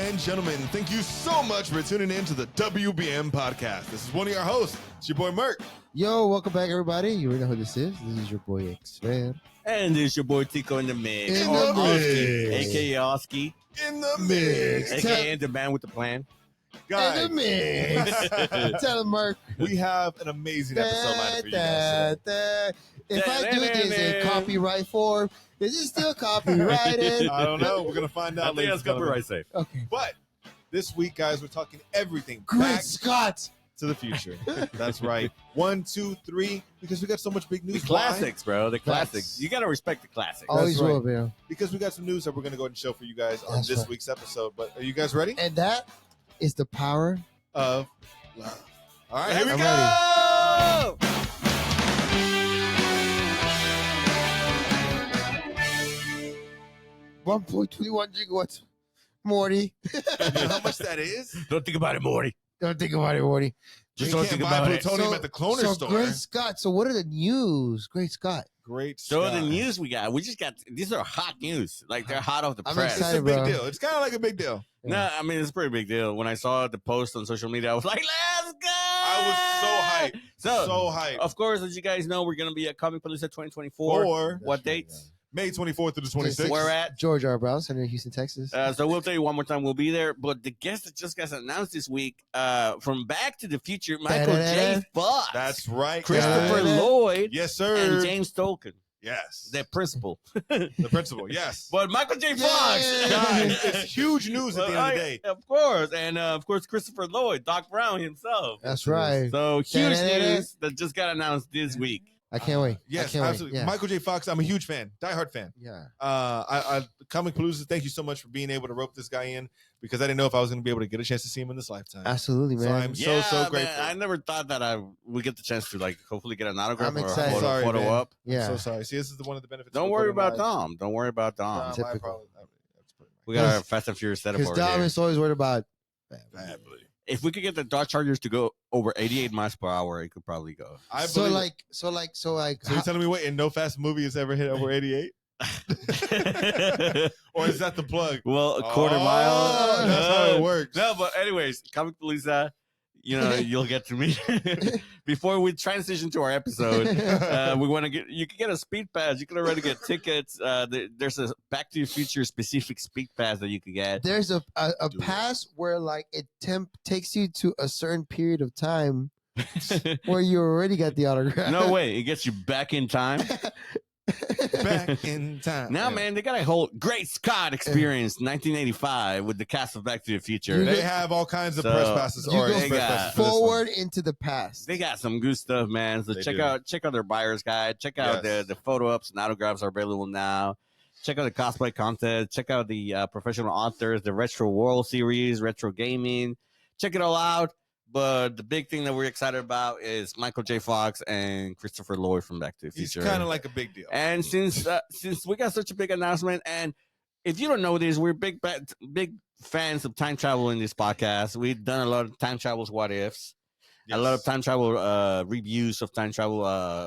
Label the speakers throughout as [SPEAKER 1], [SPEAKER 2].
[SPEAKER 1] and gentlemen, thank you so much for tuning in to the WBM podcast. This is one of your hosts. It's your boy, Merk.
[SPEAKER 2] Yo, welcome back, everybody. You already know who this is. This is your boy, X-Fan.
[SPEAKER 3] And this is your boy, Tico in the mix.
[SPEAKER 1] In the mix.
[SPEAKER 3] A.K.A. Oski.
[SPEAKER 1] In the mix.
[SPEAKER 3] A.K.A. the man with the plan.
[SPEAKER 1] Guys,
[SPEAKER 2] In the mix. Tell him, Mark.
[SPEAKER 1] we have an amazing episode lined for you guys today.
[SPEAKER 2] If I do this in copyright form, is it still copyrighted?
[SPEAKER 1] I don't know. We're going to find
[SPEAKER 3] I
[SPEAKER 1] out
[SPEAKER 3] think
[SPEAKER 1] later.
[SPEAKER 3] that's copyright safe.
[SPEAKER 2] Okay.
[SPEAKER 1] But this week, guys, we're talking everything
[SPEAKER 2] Great
[SPEAKER 1] back
[SPEAKER 2] Scott.
[SPEAKER 1] to the future. That's right. 1, 2, 3, because we got so much big news.
[SPEAKER 3] The classics, bro. The
[SPEAKER 2] Facts.
[SPEAKER 3] classics. You got to respect the classics.
[SPEAKER 2] Always
[SPEAKER 1] right.
[SPEAKER 2] will, man.
[SPEAKER 1] Because we got some news that we're going to go ahead and show for you guys on
[SPEAKER 2] That's
[SPEAKER 1] this
[SPEAKER 2] right.
[SPEAKER 1] week's episode. But are you guys ready?
[SPEAKER 2] And that is the power.
[SPEAKER 1] Of love. All right, here we
[SPEAKER 2] I'm
[SPEAKER 1] go.
[SPEAKER 2] 1.21 gigawatts. Morty.
[SPEAKER 1] You know how much that is?
[SPEAKER 3] Don't think about it, Morty.
[SPEAKER 2] Don't think about it, Morty.
[SPEAKER 3] Just
[SPEAKER 1] You
[SPEAKER 3] don't
[SPEAKER 1] can't
[SPEAKER 3] think
[SPEAKER 1] buy
[SPEAKER 3] about it.
[SPEAKER 1] plutonium at the cloner
[SPEAKER 2] so
[SPEAKER 1] store.
[SPEAKER 2] Great Scott. So what are the news? Great Scott.
[SPEAKER 1] Great.
[SPEAKER 3] So
[SPEAKER 1] Scott.
[SPEAKER 3] the news we just got, these are hot news. Like, they're hot off the
[SPEAKER 2] I'm
[SPEAKER 3] press.
[SPEAKER 1] It's a
[SPEAKER 2] excited.
[SPEAKER 1] big
[SPEAKER 2] bro.
[SPEAKER 1] deal. It's kind of like a big deal.
[SPEAKER 3] No, I mean, it's a pretty big deal. When I saw the post on social media, I was like, let's go!
[SPEAKER 1] I was so hyped. So hyped.
[SPEAKER 3] Of course, as you guys know, we're going to be at Comicpalooza 2024.
[SPEAKER 1] Or
[SPEAKER 3] What dates?
[SPEAKER 1] May 24th through the 26th.
[SPEAKER 3] Where at?
[SPEAKER 2] George R. Brown Center in Houston, Texas.
[SPEAKER 3] So we'll tell you one more time, we'll be there. But the guest that just got announced this week, from Back to the Future, Michael J. Fox.
[SPEAKER 1] That's right.
[SPEAKER 3] Christopher
[SPEAKER 1] guys.
[SPEAKER 3] Lloyd.
[SPEAKER 1] Yes, sir.
[SPEAKER 3] And James Tolkien,
[SPEAKER 1] Yes.
[SPEAKER 3] the principal.
[SPEAKER 1] The principal. Yes.
[SPEAKER 3] But Michael J.
[SPEAKER 2] Yeah.
[SPEAKER 3] Fox.
[SPEAKER 1] Guys, it's huge news at the end of the day.
[SPEAKER 3] Of course. And of course, Christopher Lloyd, Doc Brown himself.
[SPEAKER 2] That's right.
[SPEAKER 3] So huge
[SPEAKER 2] Da-da-da-da.
[SPEAKER 3] news that just got announced this week.
[SPEAKER 2] I can't wait.
[SPEAKER 1] Yes,
[SPEAKER 2] I can't
[SPEAKER 1] absolutely.
[SPEAKER 2] Wait. Yeah.
[SPEAKER 1] Michael J. Fox, I'm a huge fan, diehard fan.
[SPEAKER 2] Yeah.
[SPEAKER 1] Comicpalooza, thank you so much for being able to rope this guy in because I didn't know if I was going to be able to get a chance to see him in this lifetime.
[SPEAKER 2] Absolutely, man.
[SPEAKER 1] So I'm so
[SPEAKER 3] man,
[SPEAKER 1] grateful.
[SPEAKER 3] I never thought that I would get the chance to hopefully get an autograph
[SPEAKER 2] I'm
[SPEAKER 3] or a
[SPEAKER 2] excited.
[SPEAKER 3] photo,
[SPEAKER 1] Sorry,
[SPEAKER 3] photo
[SPEAKER 1] man.
[SPEAKER 3] up.
[SPEAKER 2] Yeah.
[SPEAKER 1] I'm so sorry. See, this is one of the benefits.
[SPEAKER 3] Don't
[SPEAKER 1] of
[SPEAKER 3] worry
[SPEAKER 1] recording
[SPEAKER 3] about
[SPEAKER 1] live.
[SPEAKER 3] Tom. Don't worry about Tom.
[SPEAKER 1] My
[SPEAKER 2] Typical.
[SPEAKER 1] problem. That's pretty much
[SPEAKER 3] We got our Fast and Furious setup
[SPEAKER 2] Because
[SPEAKER 3] over
[SPEAKER 2] Dom
[SPEAKER 3] here.
[SPEAKER 2] is always worried about.
[SPEAKER 1] badly.
[SPEAKER 3] If we could get the Dodge Chargers to go over 88 miles per hour, it could probably go.
[SPEAKER 1] I
[SPEAKER 2] So
[SPEAKER 1] believe
[SPEAKER 2] like, so
[SPEAKER 1] you're telling me what? And no fast movie has ever hit over 88? Or is that the plug?
[SPEAKER 3] Well, a quarter
[SPEAKER 1] Oh,
[SPEAKER 3] mile.
[SPEAKER 1] That's how it works.
[SPEAKER 3] No, but anyways, Comicpalooza, you'll get to meet. Before we transition to our episode, we want to you can get a speed pass. You can already get tickets. There's a Back to the Future specific speed pass that you can get.
[SPEAKER 2] there's a
[SPEAKER 1] Do it.
[SPEAKER 2] pass where like it takes you to a certain period of time where you already got the autograph.
[SPEAKER 3] No way, it gets you back in time.
[SPEAKER 1] Back in time.
[SPEAKER 3] Now, man, they got a whole Great Scott experience, 1985, with the cast of Back to the Future.
[SPEAKER 1] They have all kinds of
[SPEAKER 3] So,
[SPEAKER 1] press passes
[SPEAKER 2] you
[SPEAKER 1] or
[SPEAKER 2] go
[SPEAKER 1] express
[SPEAKER 3] got
[SPEAKER 1] passes for this one.
[SPEAKER 2] forward into the past.
[SPEAKER 3] They got some good stuff, man. So
[SPEAKER 1] They
[SPEAKER 3] check
[SPEAKER 1] do.
[SPEAKER 3] out their buyer's guide. Check out
[SPEAKER 1] Yes.
[SPEAKER 3] the photo ups and autographs are available now. Check out the cosplay content. Check out the professional authors, the Retro World series, retro gaming. Check it all out. But the big thing that we're excited about is Michael J. Fox and Christopher Lloyd from Back to the
[SPEAKER 1] He's
[SPEAKER 3] Future.
[SPEAKER 1] kind of like a big deal.
[SPEAKER 3] And since we got such a big announcement, and if you don't know this, we're big fans of time travel in this podcast. We've done a lot of time travels, what ifs, a lot of time travel reviews of time travel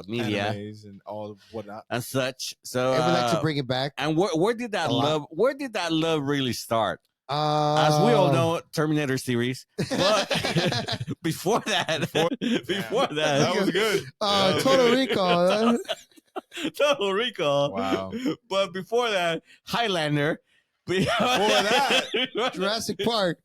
[SPEAKER 3] media
[SPEAKER 1] Animes and all whatnot.
[SPEAKER 3] and such. So
[SPEAKER 2] And we like to bring it back.
[SPEAKER 3] and where did that
[SPEAKER 2] A lot.
[SPEAKER 3] love? Where did that love really start? As we all know, Terminator series. But before that, before that,
[SPEAKER 1] That was good. That was
[SPEAKER 2] Total
[SPEAKER 1] good.
[SPEAKER 2] Recall.
[SPEAKER 3] Total Recall.
[SPEAKER 1] Wow.
[SPEAKER 3] But before that, Highlander. Before
[SPEAKER 1] that,
[SPEAKER 2] Jurassic Park.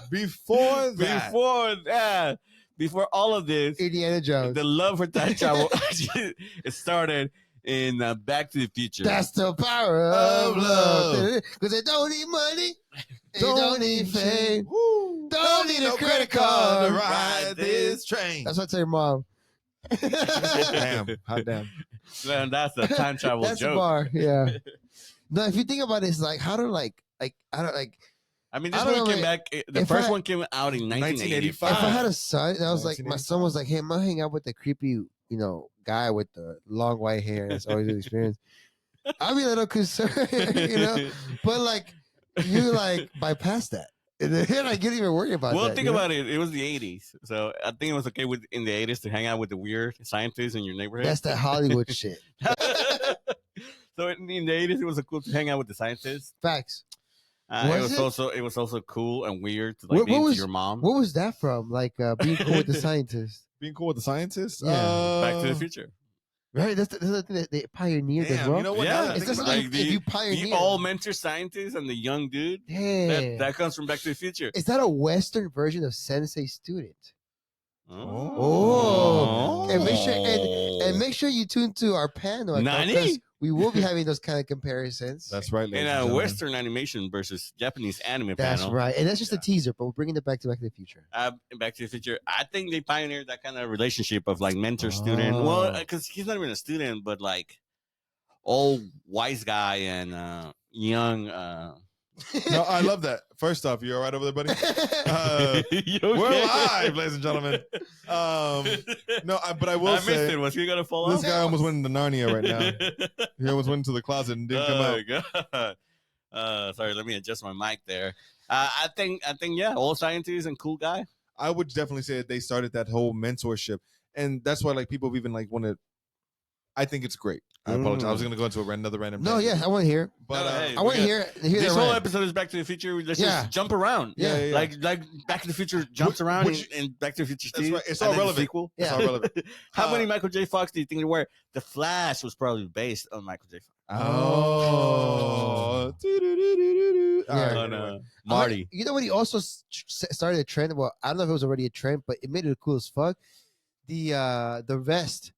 [SPEAKER 1] Before that,
[SPEAKER 3] before all of this,
[SPEAKER 2] Indiana Jones.
[SPEAKER 3] the love for time travel it started in Back to the Future.
[SPEAKER 2] That's the power of love. Because they don't need money. They don't need fame.
[SPEAKER 1] Woo.
[SPEAKER 2] Don't need a credit card
[SPEAKER 1] to ride this train.
[SPEAKER 2] That's what I tell your mom.
[SPEAKER 1] Damn, hot damn.
[SPEAKER 3] Man, that's a time travel
[SPEAKER 2] That's a
[SPEAKER 3] joke.
[SPEAKER 2] bar. Yeah. No, if you think about it, it's like how to I don't like
[SPEAKER 3] I mean, this
[SPEAKER 2] I don't
[SPEAKER 3] movie
[SPEAKER 2] know,
[SPEAKER 3] came
[SPEAKER 2] man.
[SPEAKER 3] back. The
[SPEAKER 2] If
[SPEAKER 3] first
[SPEAKER 2] I-
[SPEAKER 3] one came out in 1985.
[SPEAKER 2] if I had a son, and I was like, my
[SPEAKER 1] 1985.
[SPEAKER 2] son was like, hey, I'm gonna hang out with the creepy, guy with the long white hair. That's always an experience. I'd be a little concerned, but like you bypass that. And then I get even worried about
[SPEAKER 3] Well,
[SPEAKER 2] that.
[SPEAKER 3] think about it. It was the 80s. So I think it was okay in the 80s to hang out with the weird scientists in your neighborhood.
[SPEAKER 2] That's that Hollywood shit.
[SPEAKER 3] So in the 80s, it was cool to hang out with the scientists.
[SPEAKER 2] Facts. Was it?
[SPEAKER 3] It was also cool and weird to
[SPEAKER 2] What-
[SPEAKER 3] like be
[SPEAKER 2] what
[SPEAKER 3] into
[SPEAKER 2] was-
[SPEAKER 3] your mom.
[SPEAKER 2] What was that from? Like being cool with the scientist,
[SPEAKER 1] Being cool with the scientists.
[SPEAKER 2] Yeah.
[SPEAKER 3] Back to the Future.
[SPEAKER 2] right? That's the thing that they pioneered as
[SPEAKER 1] Damn,
[SPEAKER 2] well.
[SPEAKER 1] you know what?
[SPEAKER 3] Yeah.
[SPEAKER 1] Now that I
[SPEAKER 2] It's
[SPEAKER 1] think
[SPEAKER 2] just
[SPEAKER 1] about
[SPEAKER 2] like
[SPEAKER 1] it,
[SPEAKER 2] if you
[SPEAKER 3] The
[SPEAKER 2] pioneer.
[SPEAKER 3] all mentor scientist and the young dude.
[SPEAKER 2] Damn.
[SPEAKER 3] That comes from Back to the Future.
[SPEAKER 2] Is that a Western version of Sensei Student?
[SPEAKER 1] Oh.
[SPEAKER 2] And make sure you tune to our panel
[SPEAKER 3] Nani?
[SPEAKER 2] because we will be having those kind of comparisons.
[SPEAKER 1] that's right,
[SPEAKER 3] in
[SPEAKER 1] ladies
[SPEAKER 3] a
[SPEAKER 1] and gentlemen.
[SPEAKER 3] Western animation versus Japanese anime
[SPEAKER 2] That's
[SPEAKER 3] panel.
[SPEAKER 2] right, and that's just a teaser. But we're bringing it back to the Future.
[SPEAKER 3] Back to the Future. I think they pioneered that kind of relationship of like mentor student.
[SPEAKER 1] Oh.
[SPEAKER 3] Well, because he's not even a student, but like old wise guy and young.
[SPEAKER 1] No, I love that. First off, you all right over there, buddy?
[SPEAKER 3] You
[SPEAKER 1] We're
[SPEAKER 3] okay?
[SPEAKER 1] live, ladies and gentlemen. No, but I will
[SPEAKER 3] I missed
[SPEAKER 1] say
[SPEAKER 3] it. Was he gonna fall
[SPEAKER 1] this
[SPEAKER 3] off?
[SPEAKER 1] guy almost went into Narnia right now. He almost went into the closet and didn't come out.
[SPEAKER 3] God. Sorry, let me adjust my mic there. I think, yeah, old scientist and cool guy.
[SPEAKER 1] I would definitely say that they started that whole mentorship, and that's why like people have even like want to. I think it's great. I apologize. I was going to go into another random.
[SPEAKER 2] No,
[SPEAKER 1] tangent.
[SPEAKER 2] yeah, I want to hear.
[SPEAKER 1] but
[SPEAKER 3] No, hey,
[SPEAKER 2] I want to hear
[SPEAKER 3] This
[SPEAKER 2] that
[SPEAKER 3] whole
[SPEAKER 2] rant.
[SPEAKER 3] episode is Back to the Future. Let's
[SPEAKER 2] Yeah.
[SPEAKER 3] just jump around.
[SPEAKER 1] yeah.
[SPEAKER 3] Like Back to the Future jumps around
[SPEAKER 1] which-
[SPEAKER 3] in Back to the Future
[SPEAKER 1] That's
[SPEAKER 3] 2.
[SPEAKER 1] right. It's
[SPEAKER 3] and
[SPEAKER 1] all
[SPEAKER 3] then the
[SPEAKER 1] relevant.
[SPEAKER 3] sequel.
[SPEAKER 1] It's
[SPEAKER 2] Yeah.
[SPEAKER 1] all relevant.
[SPEAKER 3] How
[SPEAKER 1] Uh,
[SPEAKER 3] many Michael J. Fox do you think there were? The Flash was probably based on Michael J. Fox.
[SPEAKER 1] Oh. Doo-doo-doo-doo-doo-doo. All
[SPEAKER 2] Yeah.
[SPEAKER 1] right,
[SPEAKER 3] On,
[SPEAKER 1] anyway.
[SPEAKER 3] Marty.
[SPEAKER 2] You know what? He also started a trend. Well, I don't know if it was already a trend, but it made it cool as fuck. The vest.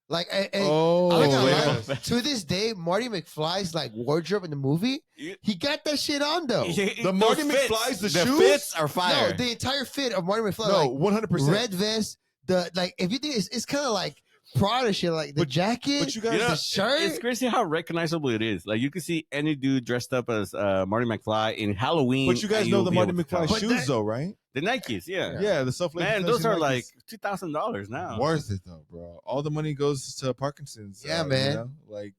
[SPEAKER 2] Like,
[SPEAKER 1] Oh,
[SPEAKER 2] I don't
[SPEAKER 1] wait a
[SPEAKER 2] know,
[SPEAKER 1] minute.
[SPEAKER 2] to this day, Marty McFly's like wardrobe in the movie, he got that shit on though.
[SPEAKER 1] The Marty McFly's, the shoes?
[SPEAKER 3] fits are
[SPEAKER 2] No,
[SPEAKER 3] fire.
[SPEAKER 2] the entire fit of Marty McFly,
[SPEAKER 1] No,
[SPEAKER 2] like
[SPEAKER 1] 100%.
[SPEAKER 2] red vest, the like. If you think it's kind of like Prada shit, like the jacket,
[SPEAKER 1] But you guys,
[SPEAKER 2] the shirt.
[SPEAKER 3] It's crazy how recognizable it is. Like you can see any dude dressed up as Marty McFly in Halloween.
[SPEAKER 1] but you guys
[SPEAKER 3] and
[SPEAKER 1] know
[SPEAKER 3] you'll
[SPEAKER 1] the
[SPEAKER 3] be
[SPEAKER 1] Marty
[SPEAKER 3] able to
[SPEAKER 1] McFly
[SPEAKER 3] tell.
[SPEAKER 2] But
[SPEAKER 1] shoes,
[SPEAKER 2] that-
[SPEAKER 1] though, right?
[SPEAKER 3] The Nikes, yeah.
[SPEAKER 1] Yeah, the self.
[SPEAKER 3] Man, those are like $2,000 now.
[SPEAKER 1] worth it though, bro. All the money goes to Parkinson's.
[SPEAKER 2] Yeah, man.
[SPEAKER 1] You know? Like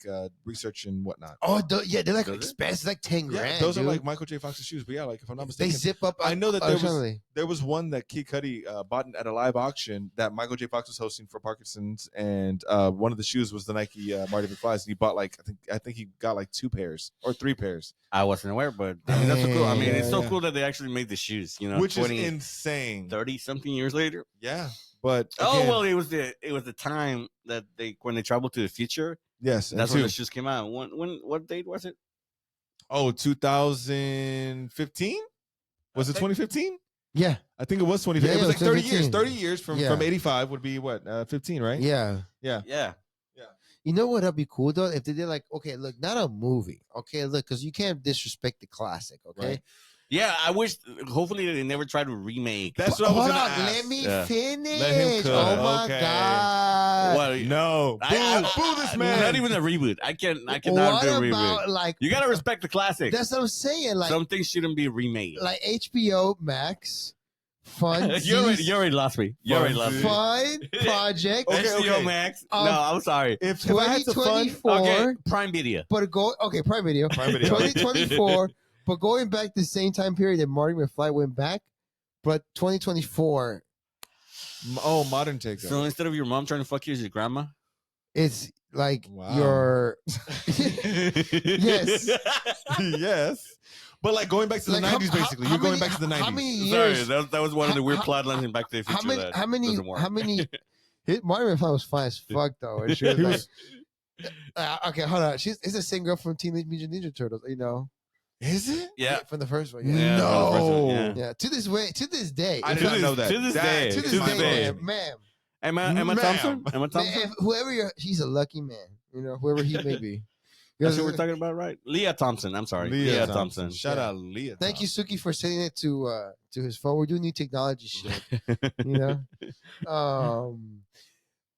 [SPEAKER 1] research and whatnot.
[SPEAKER 2] Oh, yeah, they're like
[SPEAKER 3] Does it?
[SPEAKER 2] expensive, like 10
[SPEAKER 1] Yeah,
[SPEAKER 2] grand.
[SPEAKER 1] those
[SPEAKER 2] dude.
[SPEAKER 1] are like Michael J. Fox's shoes. But yeah, like if I'm not
[SPEAKER 2] they
[SPEAKER 1] mistaken,
[SPEAKER 2] zip up.
[SPEAKER 1] I know that there was-
[SPEAKER 2] electronically.
[SPEAKER 1] there was one that Kid Cudi bought at a live auction that Michael J. Fox was hosting for Parkinson's, and one of the shoes was the Nike Marty McFly's, and he bought like I think he got like 2 pairs or 3 pairs,
[SPEAKER 3] I wasn't aware, but I mean that's so cool. I mean, it's so
[SPEAKER 1] Yeah.
[SPEAKER 3] cool that they actually made the shoes. You know,
[SPEAKER 1] which
[SPEAKER 3] 20,
[SPEAKER 1] is insane.
[SPEAKER 3] 30 something years later.
[SPEAKER 1] Yeah, but
[SPEAKER 3] Oh
[SPEAKER 1] again,
[SPEAKER 3] well, it was the time that when they traveled to the future.
[SPEAKER 1] yes, and
[SPEAKER 3] That's when
[SPEAKER 1] two-
[SPEAKER 3] the shoes came out. What date was it?
[SPEAKER 1] Oh, 2015? Was it 2015?
[SPEAKER 2] Yeah,
[SPEAKER 1] I think it was 2015.
[SPEAKER 2] Yeah,
[SPEAKER 1] it was like 30 years.
[SPEAKER 2] 2015.
[SPEAKER 1] 30 years from
[SPEAKER 2] Yeah.
[SPEAKER 1] 85 would be what? 15, right?
[SPEAKER 2] yeah.
[SPEAKER 3] Yeah.
[SPEAKER 2] You know what'd be cool though if they did like, okay, look, not a movie, okay, look, because you can't disrespect the classic, okay.
[SPEAKER 1] Right.
[SPEAKER 3] Yeah, I wish. Hopefully, they never try to remake.
[SPEAKER 1] That's what I was
[SPEAKER 2] Hold
[SPEAKER 1] gonna
[SPEAKER 2] on,
[SPEAKER 1] ask.
[SPEAKER 2] let me
[SPEAKER 3] Yeah.
[SPEAKER 2] finish.
[SPEAKER 1] Let him cook.
[SPEAKER 2] Oh my
[SPEAKER 1] Okay.
[SPEAKER 2] god.
[SPEAKER 3] What?
[SPEAKER 1] No. Boo this man.
[SPEAKER 3] Not even a reboot. I cannot
[SPEAKER 2] What
[SPEAKER 3] do a reboot.
[SPEAKER 2] about like?
[SPEAKER 3] You gotta respect the classic.
[SPEAKER 2] That's what I'm saying. Like,
[SPEAKER 3] Some things shouldn't be remade.
[SPEAKER 2] like HBO Max, fun,
[SPEAKER 3] you already lost me. You already lost me.
[SPEAKER 2] fun project.
[SPEAKER 1] Okay,
[SPEAKER 3] HBO
[SPEAKER 1] okay.
[SPEAKER 3] Max.
[SPEAKER 2] Um,
[SPEAKER 3] No, I'm sorry.
[SPEAKER 1] If I had to fun,
[SPEAKER 2] 2024,
[SPEAKER 3] Okay, Prime Video.
[SPEAKER 2] but go okay, Prime Video.
[SPEAKER 1] Prime Video.
[SPEAKER 2] 2024, but going back the same time period that Marty McFly went back, but 2024,
[SPEAKER 1] Oh, modern take.
[SPEAKER 3] So instead of your mom trying to fuck you, is your grandma?
[SPEAKER 2] it's like
[SPEAKER 1] Wow.
[SPEAKER 2] your yes.
[SPEAKER 1] yes. But like going back to the
[SPEAKER 2] Like,
[SPEAKER 1] 90s, basically. You're going back to the 90s.
[SPEAKER 2] How many
[SPEAKER 3] Sorry,
[SPEAKER 2] years?
[SPEAKER 3] that was one of the weird
[SPEAKER 2] How-
[SPEAKER 3] plot lines in Back to the Future.
[SPEAKER 2] How many?
[SPEAKER 3] that
[SPEAKER 2] How many?
[SPEAKER 3] doesn't work.
[SPEAKER 2] How many? Marty McFly was fine as fuck though. And she was
[SPEAKER 1] He
[SPEAKER 2] like,
[SPEAKER 1] was-
[SPEAKER 2] okay, hold on. It's the same girl from Teenage Mutant Ninja Turtles. You know,
[SPEAKER 1] Is it?
[SPEAKER 3] Yeah.
[SPEAKER 2] from the first one.
[SPEAKER 3] Yeah,
[SPEAKER 2] Yeah.
[SPEAKER 3] that was the first one,
[SPEAKER 1] No.
[SPEAKER 3] yeah.
[SPEAKER 2] Yeah, to this day,
[SPEAKER 1] I
[SPEAKER 2] if
[SPEAKER 1] did not
[SPEAKER 2] you-
[SPEAKER 1] know that.
[SPEAKER 3] to this
[SPEAKER 1] That-
[SPEAKER 3] day,
[SPEAKER 2] to this
[SPEAKER 3] to this
[SPEAKER 2] day,
[SPEAKER 3] day.
[SPEAKER 2] ma'am,
[SPEAKER 3] Emma
[SPEAKER 1] Ma'am.
[SPEAKER 3] Thompson? Emma
[SPEAKER 2] man,
[SPEAKER 3] Thompson?
[SPEAKER 2] if whoever he's a lucky man. You know, whoever he may be.
[SPEAKER 3] That's what we're talking about, right? Leah Thompson. I'm sorry. Leah Thompson.
[SPEAKER 1] Shout
[SPEAKER 2] Yeah.
[SPEAKER 1] out Leah.
[SPEAKER 2] Thank you, Suki, for sending it to his phone. We're doing new technology shit. You know,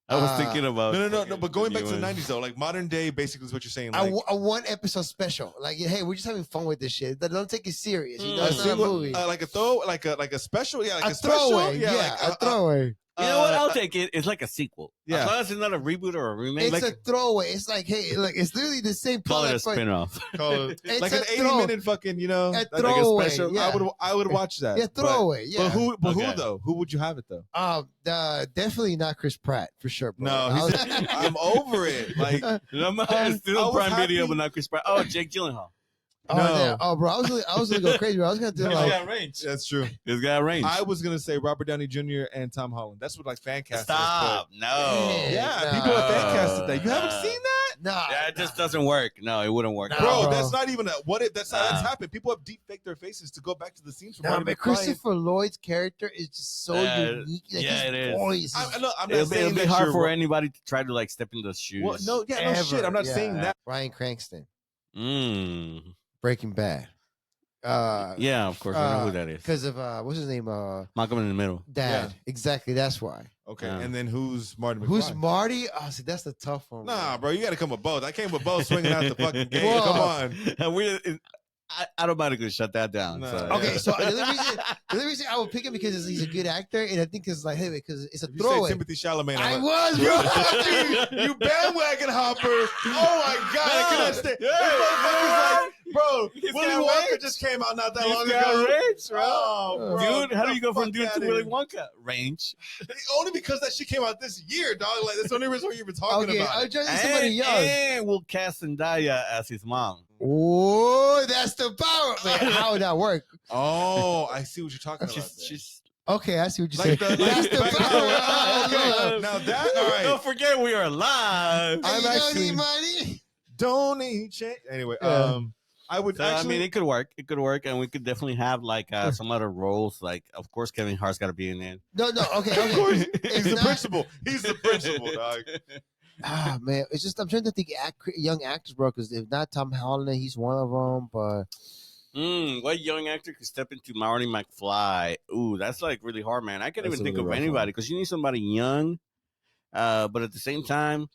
[SPEAKER 3] I was
[SPEAKER 2] Uh,
[SPEAKER 3] thinking about.
[SPEAKER 1] No. But going back to the
[SPEAKER 3] new one.
[SPEAKER 1] 90s, though, like modern day, basically, is what you're saying.
[SPEAKER 2] a,
[SPEAKER 1] Like,
[SPEAKER 2] a one episode special. Like, hey, we're just having fun with this shit. Don't take it serious. You know,
[SPEAKER 3] Mm.
[SPEAKER 2] it's
[SPEAKER 1] a
[SPEAKER 2] not a
[SPEAKER 1] single,
[SPEAKER 2] movie.
[SPEAKER 1] like a throw, like a special, yeah, like a,
[SPEAKER 2] a
[SPEAKER 1] special,
[SPEAKER 2] throwaway,
[SPEAKER 1] yeah,
[SPEAKER 2] yeah,
[SPEAKER 1] like
[SPEAKER 2] a throwaway.
[SPEAKER 3] You know what? I'll take it. It's like a sequel.
[SPEAKER 1] Yeah.
[SPEAKER 3] As long as it's not a reboot or a remake.
[SPEAKER 2] It's
[SPEAKER 3] Like,
[SPEAKER 2] a throwaway. It's like, hey, look, it's literally the same
[SPEAKER 3] call it
[SPEAKER 2] plot.
[SPEAKER 3] a spin-off.
[SPEAKER 1] call it,
[SPEAKER 2] It's
[SPEAKER 1] like
[SPEAKER 2] a
[SPEAKER 1] an 80
[SPEAKER 2] throw-
[SPEAKER 1] minute fucking, you know,
[SPEAKER 2] a
[SPEAKER 1] like
[SPEAKER 2] throwaway,
[SPEAKER 1] special.
[SPEAKER 2] yeah.
[SPEAKER 1] I would watch that.
[SPEAKER 2] Yeah, throwaway.
[SPEAKER 1] But
[SPEAKER 2] Yeah.
[SPEAKER 1] who
[SPEAKER 3] Okay.
[SPEAKER 1] though? Who would you have it though?
[SPEAKER 2] Definitely not Chris Pratt for sure. Bro.
[SPEAKER 1] No,
[SPEAKER 2] I was-
[SPEAKER 1] I'm over it. Like
[SPEAKER 3] I'm
[SPEAKER 1] I
[SPEAKER 3] still
[SPEAKER 1] was
[SPEAKER 3] Prime
[SPEAKER 1] happy-
[SPEAKER 3] Video, but not Chris Pratt. Oh, Jake Gyllenhaal.
[SPEAKER 2] Oh,
[SPEAKER 1] No.
[SPEAKER 2] damn. Oh, bro, I was gonna go crazy, bro. I was gonna do like,
[SPEAKER 3] range.
[SPEAKER 1] That's true.
[SPEAKER 3] He's got range.
[SPEAKER 1] I was gonna say Robert Downey Jr. and Tom Holland. That's what like fan cast.
[SPEAKER 3] Stop. No.
[SPEAKER 1] Yeah,
[SPEAKER 2] Nah.
[SPEAKER 1] people have fan casted that. You haven't
[SPEAKER 3] Nah.
[SPEAKER 1] seen that,
[SPEAKER 2] nah.
[SPEAKER 3] Yeah, it just doesn't work. No, it wouldn't work.
[SPEAKER 2] Nah,
[SPEAKER 1] bro?
[SPEAKER 2] bro.
[SPEAKER 1] That's not even a what if. That's
[SPEAKER 3] Nah.
[SPEAKER 1] happened. People have deep faked their faces to go back to the scenes from
[SPEAKER 2] Nah,
[SPEAKER 1] Marty
[SPEAKER 2] but
[SPEAKER 1] McFly.
[SPEAKER 2] Christopher Lloyd's character is just so unique. Like,
[SPEAKER 3] yeah,
[SPEAKER 2] his
[SPEAKER 3] it is.
[SPEAKER 2] voice.
[SPEAKER 1] I'm not
[SPEAKER 3] It'll
[SPEAKER 1] saying
[SPEAKER 3] be
[SPEAKER 1] that
[SPEAKER 3] hard
[SPEAKER 1] you're
[SPEAKER 3] for
[SPEAKER 1] wrong.
[SPEAKER 3] anybody to try to like step in those shoes.
[SPEAKER 1] Well, no, yeah, no shit. I'm not saying that.
[SPEAKER 2] Ryan Cranston,
[SPEAKER 3] Mm.
[SPEAKER 2] Breaking Bad.
[SPEAKER 3] Yeah, of course. I know who that is.
[SPEAKER 2] Because of what's his name?
[SPEAKER 3] Malcolm in the Middle.
[SPEAKER 2] Dad.
[SPEAKER 1] Yeah.
[SPEAKER 2] Exactly. That's why.
[SPEAKER 1] Okay,
[SPEAKER 3] Yeah.
[SPEAKER 1] and then who's Marty McFly?
[SPEAKER 2] Who's Marty? Oh, see, that's the tough one.
[SPEAKER 1] Nah, bro, you got to come with both. I came with both, swinging out the fucking game.
[SPEAKER 2] Whoa.
[SPEAKER 1] Come on.
[SPEAKER 3] And I automatically shut that down.
[SPEAKER 1] Nah.
[SPEAKER 3] So.
[SPEAKER 2] Okay, so the only reason I would pick him because he's a good actor, and I think it's like, hey, because it's a
[SPEAKER 1] If you say
[SPEAKER 2] throwaway.
[SPEAKER 1] Timothy Chalamet,
[SPEAKER 2] I
[SPEAKER 1] I'm like,
[SPEAKER 2] was, bro.
[SPEAKER 1] you bandwagon hopper. Oh my god, I
[SPEAKER 3] No.
[SPEAKER 1] cannot stand.
[SPEAKER 3] Yeah.
[SPEAKER 1] This motherfucker's like, bro,
[SPEAKER 3] He's
[SPEAKER 1] Willy
[SPEAKER 3] got
[SPEAKER 1] Wonka
[SPEAKER 3] range.
[SPEAKER 1] just came out not that
[SPEAKER 3] He's
[SPEAKER 1] long
[SPEAKER 3] got
[SPEAKER 1] ago.
[SPEAKER 3] range, bro.
[SPEAKER 1] Oh, bro,
[SPEAKER 3] Dude, how do you go from
[SPEAKER 1] fuck
[SPEAKER 3] dude to
[SPEAKER 1] outta
[SPEAKER 3] Willy
[SPEAKER 1] here.
[SPEAKER 3] Wonka? Range.
[SPEAKER 1] Only because that shit came out this year, dog. Like that's the only reason we're even talking
[SPEAKER 2] Okay,
[SPEAKER 1] about
[SPEAKER 2] I'm
[SPEAKER 1] it.
[SPEAKER 2] trying to think somebody young.
[SPEAKER 3] And we'll cast Zendaya as his mom.
[SPEAKER 2] Oh, that's the power. Man, how would that work?
[SPEAKER 1] Oh, I see what you're talking about. there.
[SPEAKER 3] She's
[SPEAKER 2] Okay, I see what you're
[SPEAKER 1] Like
[SPEAKER 2] saying.
[SPEAKER 1] the,
[SPEAKER 2] That's the
[SPEAKER 1] like,
[SPEAKER 2] power.
[SPEAKER 1] oh, okay.
[SPEAKER 2] Oh,
[SPEAKER 1] Now that all right.
[SPEAKER 3] Don't forget we are live.
[SPEAKER 2] Hey,
[SPEAKER 1] I'm
[SPEAKER 2] you don't
[SPEAKER 1] actually-
[SPEAKER 2] need money.
[SPEAKER 1] Don't need change. Anyway,
[SPEAKER 2] Yeah.
[SPEAKER 1] I would
[SPEAKER 3] So,
[SPEAKER 1] actually.
[SPEAKER 3] I mean, it could work. It could work, and we could definitely have like some other roles. Like, of course, Kevin Hart's got to be in it.
[SPEAKER 2] No, okay.
[SPEAKER 1] of course,
[SPEAKER 2] It's
[SPEAKER 1] he's the
[SPEAKER 2] not-
[SPEAKER 1] principal. He's the principal, dog.
[SPEAKER 2] Ah, man, it's just I'm trying to think young actors, bro. Because if not Tom Holland, he's one of them. But
[SPEAKER 3] What young actor could step into Marty McFly? Ooh, that's like really hard, man. I can't
[SPEAKER 1] That's
[SPEAKER 3] even
[SPEAKER 1] a
[SPEAKER 3] think
[SPEAKER 1] really
[SPEAKER 3] of
[SPEAKER 1] rough
[SPEAKER 3] anybody because you need somebody young, but at the same time,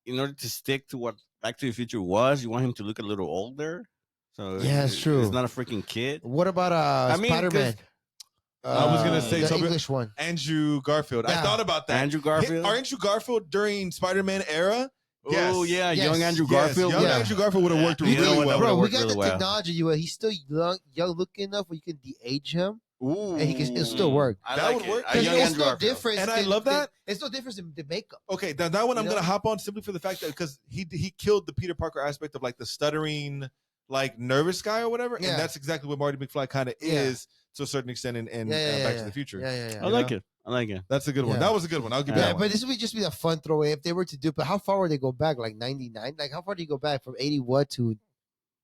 [SPEAKER 3] in order to stick to what Back to the Future was, you want him to look a little older. So
[SPEAKER 2] Yeah, it's true.
[SPEAKER 3] He's not a freaking kid.
[SPEAKER 2] what about
[SPEAKER 3] I mean,
[SPEAKER 2] Spider-Man?
[SPEAKER 1] I was gonna say
[SPEAKER 2] the
[SPEAKER 1] Toby-
[SPEAKER 2] English one.
[SPEAKER 1] Andrew Garfield. I
[SPEAKER 2] Yeah.
[SPEAKER 1] thought about that.
[SPEAKER 3] Andrew Garfield.
[SPEAKER 1] Andrew Garfield during Spider-Man era?
[SPEAKER 3] Oh
[SPEAKER 1] Yes.
[SPEAKER 3] yeah,
[SPEAKER 2] Yes.
[SPEAKER 3] young Andrew
[SPEAKER 1] Yes,
[SPEAKER 3] Garfield.
[SPEAKER 1] young
[SPEAKER 2] Yeah.
[SPEAKER 1] Andrew Garfield would have worked
[SPEAKER 3] You
[SPEAKER 1] really
[SPEAKER 3] know what,
[SPEAKER 1] well.
[SPEAKER 3] that
[SPEAKER 2] Bro, we
[SPEAKER 3] would've
[SPEAKER 2] got
[SPEAKER 3] worked
[SPEAKER 2] the
[SPEAKER 3] really well.
[SPEAKER 2] technology where he's still young looking enough where you can de-age him,
[SPEAKER 1] Ooh.
[SPEAKER 2] and it'll still work.
[SPEAKER 3] I
[SPEAKER 1] That
[SPEAKER 3] like
[SPEAKER 1] would
[SPEAKER 3] it.
[SPEAKER 1] work.
[SPEAKER 3] A
[SPEAKER 2] Because
[SPEAKER 3] young
[SPEAKER 2] it's
[SPEAKER 3] Andrew
[SPEAKER 2] no
[SPEAKER 3] Garfield.
[SPEAKER 2] difference.
[SPEAKER 1] And I love that.
[SPEAKER 2] It's no difference in the makeup.
[SPEAKER 1] Okay, that one I'm
[SPEAKER 2] You
[SPEAKER 1] gonna
[SPEAKER 2] know?
[SPEAKER 1] hop on simply for the fact that because he killed the Peter Parker aspect of like the stuttering, like nervous guy or whatever,
[SPEAKER 2] Yeah.
[SPEAKER 1] and that's exactly what Marty McFly kind of
[SPEAKER 2] Yeah.
[SPEAKER 1] is to a certain extent in Back to the Future.
[SPEAKER 2] Yeah.
[SPEAKER 3] I like it. I like it.
[SPEAKER 1] That's a good one.
[SPEAKER 2] Yeah.
[SPEAKER 1] That was a good one. I'll give you
[SPEAKER 2] Yeah,
[SPEAKER 1] that one.
[SPEAKER 2] but this would just be a fun throwaway if they were to do. But how far would they go back? Like 99? Like how far do you go back from 80 what to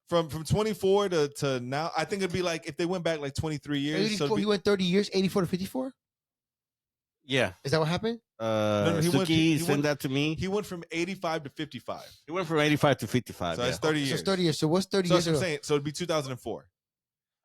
[SPEAKER 1] From 24 to now, I think it'd be like if they went back like 23 years.
[SPEAKER 2] 84?
[SPEAKER 1] So it'd
[SPEAKER 2] He
[SPEAKER 1] be,
[SPEAKER 2] went 30 years, 84 to 54.
[SPEAKER 3] Yeah.
[SPEAKER 2] Is that what happened?
[SPEAKER 1] no, he went-
[SPEAKER 3] Suki,
[SPEAKER 1] he
[SPEAKER 3] send
[SPEAKER 1] went-
[SPEAKER 3] that to me.
[SPEAKER 1] he went from 85 to 55.
[SPEAKER 3] He went from 85 to 55.
[SPEAKER 1] So
[SPEAKER 3] yeah.
[SPEAKER 1] that's 30
[SPEAKER 2] So
[SPEAKER 1] years.
[SPEAKER 2] it's 30 years. So what's 30
[SPEAKER 1] So
[SPEAKER 2] years
[SPEAKER 1] that's what I'm
[SPEAKER 2] ago?
[SPEAKER 1] saying. So it'd be 2004.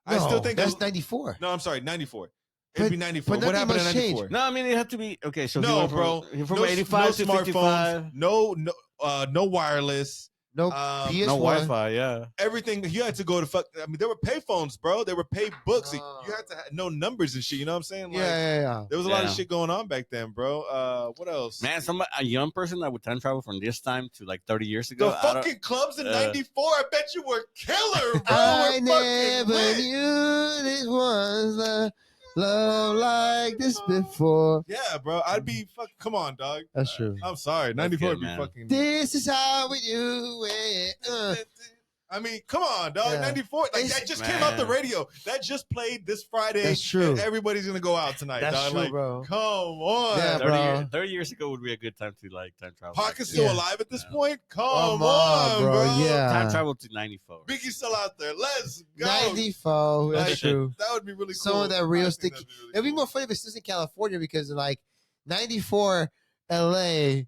[SPEAKER 2] No,
[SPEAKER 1] I still think
[SPEAKER 2] that's 94.
[SPEAKER 1] No, I'm sorry, 94. It'd be 94.
[SPEAKER 2] but
[SPEAKER 1] What
[SPEAKER 2] nothing
[SPEAKER 1] happened in
[SPEAKER 2] must
[SPEAKER 1] 94?
[SPEAKER 2] change.
[SPEAKER 3] No, I mean it had to be okay. So he
[SPEAKER 1] No,
[SPEAKER 3] went from,
[SPEAKER 1] bro.
[SPEAKER 3] From
[SPEAKER 1] no,
[SPEAKER 3] 85 to
[SPEAKER 1] no
[SPEAKER 3] 55.
[SPEAKER 1] smartphones. No wireless.
[SPEAKER 2] No
[SPEAKER 1] Um,
[SPEAKER 2] PS1.
[SPEAKER 3] No Wi-Fi. Yeah.
[SPEAKER 1] Everything you had to go to fuck. I mean, there were pay phones, bro. There were pay books.
[SPEAKER 2] Oh.
[SPEAKER 1] You had to know numbers and shit. You know what I'm saying? Like,
[SPEAKER 2] Yeah.
[SPEAKER 1] There was a lot of
[SPEAKER 3] Yeah.
[SPEAKER 1] shit going on back then, bro. What else?
[SPEAKER 3] Man, a young person that would time travel from this time to like 30 years
[SPEAKER 1] The
[SPEAKER 3] ago. I don't-
[SPEAKER 1] fucking clubs in '94. I bet you were killer, bro.
[SPEAKER 2] I
[SPEAKER 1] We're
[SPEAKER 2] never
[SPEAKER 1] fucking lit.
[SPEAKER 2] knew this was love like this before.
[SPEAKER 1] Yeah, bro. I'd be fucking. Come on, dog.
[SPEAKER 2] That's true.
[SPEAKER 1] I'm sorry.
[SPEAKER 3] That's
[SPEAKER 1] 94
[SPEAKER 3] good,
[SPEAKER 1] would be
[SPEAKER 3] man.
[SPEAKER 1] fucking.
[SPEAKER 2] This is how we do it.
[SPEAKER 1] I mean, come on, dog.
[SPEAKER 2] Yeah.
[SPEAKER 1] 94. Like
[SPEAKER 2] It's-
[SPEAKER 1] that just came out the
[SPEAKER 3] Man.
[SPEAKER 1] radio. That just played this Friday.
[SPEAKER 2] That's true.
[SPEAKER 1] And everybody's gonna go out tonight,
[SPEAKER 2] That's
[SPEAKER 1] dog.
[SPEAKER 2] true,
[SPEAKER 1] Like,
[SPEAKER 2] bro.
[SPEAKER 1] come on.
[SPEAKER 2] Yeah,
[SPEAKER 3] 30,
[SPEAKER 2] bro.
[SPEAKER 3] 30 years ago would be a good time to like time travel.
[SPEAKER 1] Pocket's
[SPEAKER 3] back
[SPEAKER 1] still
[SPEAKER 3] then.
[SPEAKER 1] alive at this
[SPEAKER 3] Yeah.
[SPEAKER 1] point. Come
[SPEAKER 2] Come
[SPEAKER 1] on,
[SPEAKER 2] on,
[SPEAKER 1] bro.
[SPEAKER 2] bro. Yeah.
[SPEAKER 3] Time travel to 94.
[SPEAKER 1] Biggie's still out there. Let's go.
[SPEAKER 2] 94. That's
[SPEAKER 1] Like,
[SPEAKER 2] true.
[SPEAKER 1] That would be really cool.
[SPEAKER 2] Some of that real
[SPEAKER 1] I think
[SPEAKER 2] sticky.
[SPEAKER 1] that'd be really
[SPEAKER 2] It'd be
[SPEAKER 1] cool.
[SPEAKER 2] more funny if it's just in California because like 94 LA.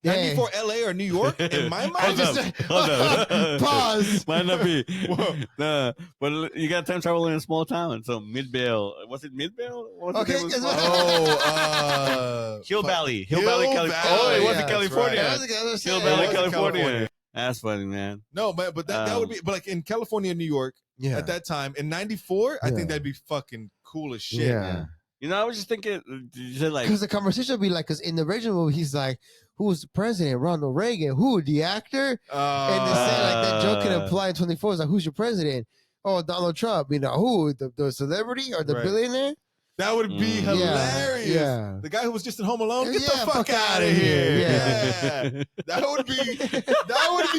[SPEAKER 2] Dang.
[SPEAKER 1] 94 LA or New York? In my mind,
[SPEAKER 3] Hold up. Hold up.
[SPEAKER 2] Pause.
[SPEAKER 3] Might not be.
[SPEAKER 1] Whoa.
[SPEAKER 3] Nah, but you got time travel in a small town. So Midvale. Was it Midvale? What was the
[SPEAKER 2] Okay,
[SPEAKER 3] name of
[SPEAKER 2] guess
[SPEAKER 3] the
[SPEAKER 2] what?
[SPEAKER 3] small town?
[SPEAKER 1] Oh,
[SPEAKER 3] Hill Valley.
[SPEAKER 1] Hill
[SPEAKER 3] Hill Valley,
[SPEAKER 1] Valley.
[SPEAKER 3] California. Oh, it
[SPEAKER 1] Yeah,
[SPEAKER 3] wasn't
[SPEAKER 1] that's
[SPEAKER 3] California.
[SPEAKER 1] right.
[SPEAKER 2] That was the other
[SPEAKER 3] Hill
[SPEAKER 2] side.
[SPEAKER 3] Valley,
[SPEAKER 1] It was in
[SPEAKER 3] California.
[SPEAKER 1] California.
[SPEAKER 3] That's funny, man.
[SPEAKER 1] No, but that would be, but like in California, New York,
[SPEAKER 2] Yeah.
[SPEAKER 1] at that time in '94, I
[SPEAKER 2] Yeah.
[SPEAKER 1] think that'd be fucking cool as shit.
[SPEAKER 2] Yeah.
[SPEAKER 1] Man.
[SPEAKER 3] You know, I was just thinking, you said like,
[SPEAKER 2] Because the conversation would be like, because in the original movie, he's like, who was the president? Ronald Reagan. Who? The actor? And they say like that joke can apply in 24. It's like, who's your president? Oh, Donald Trump. You know, who? The celebrity or the
[SPEAKER 1] Right.
[SPEAKER 2] billionaire?
[SPEAKER 1] That would be
[SPEAKER 3] Mm.
[SPEAKER 1] hilarious.
[SPEAKER 2] Yeah.
[SPEAKER 1] The guy who was just in Home Alone, get
[SPEAKER 2] Yeah,
[SPEAKER 1] the fuck out of
[SPEAKER 2] outta
[SPEAKER 1] here.
[SPEAKER 2] here.
[SPEAKER 1] Yeah. That would be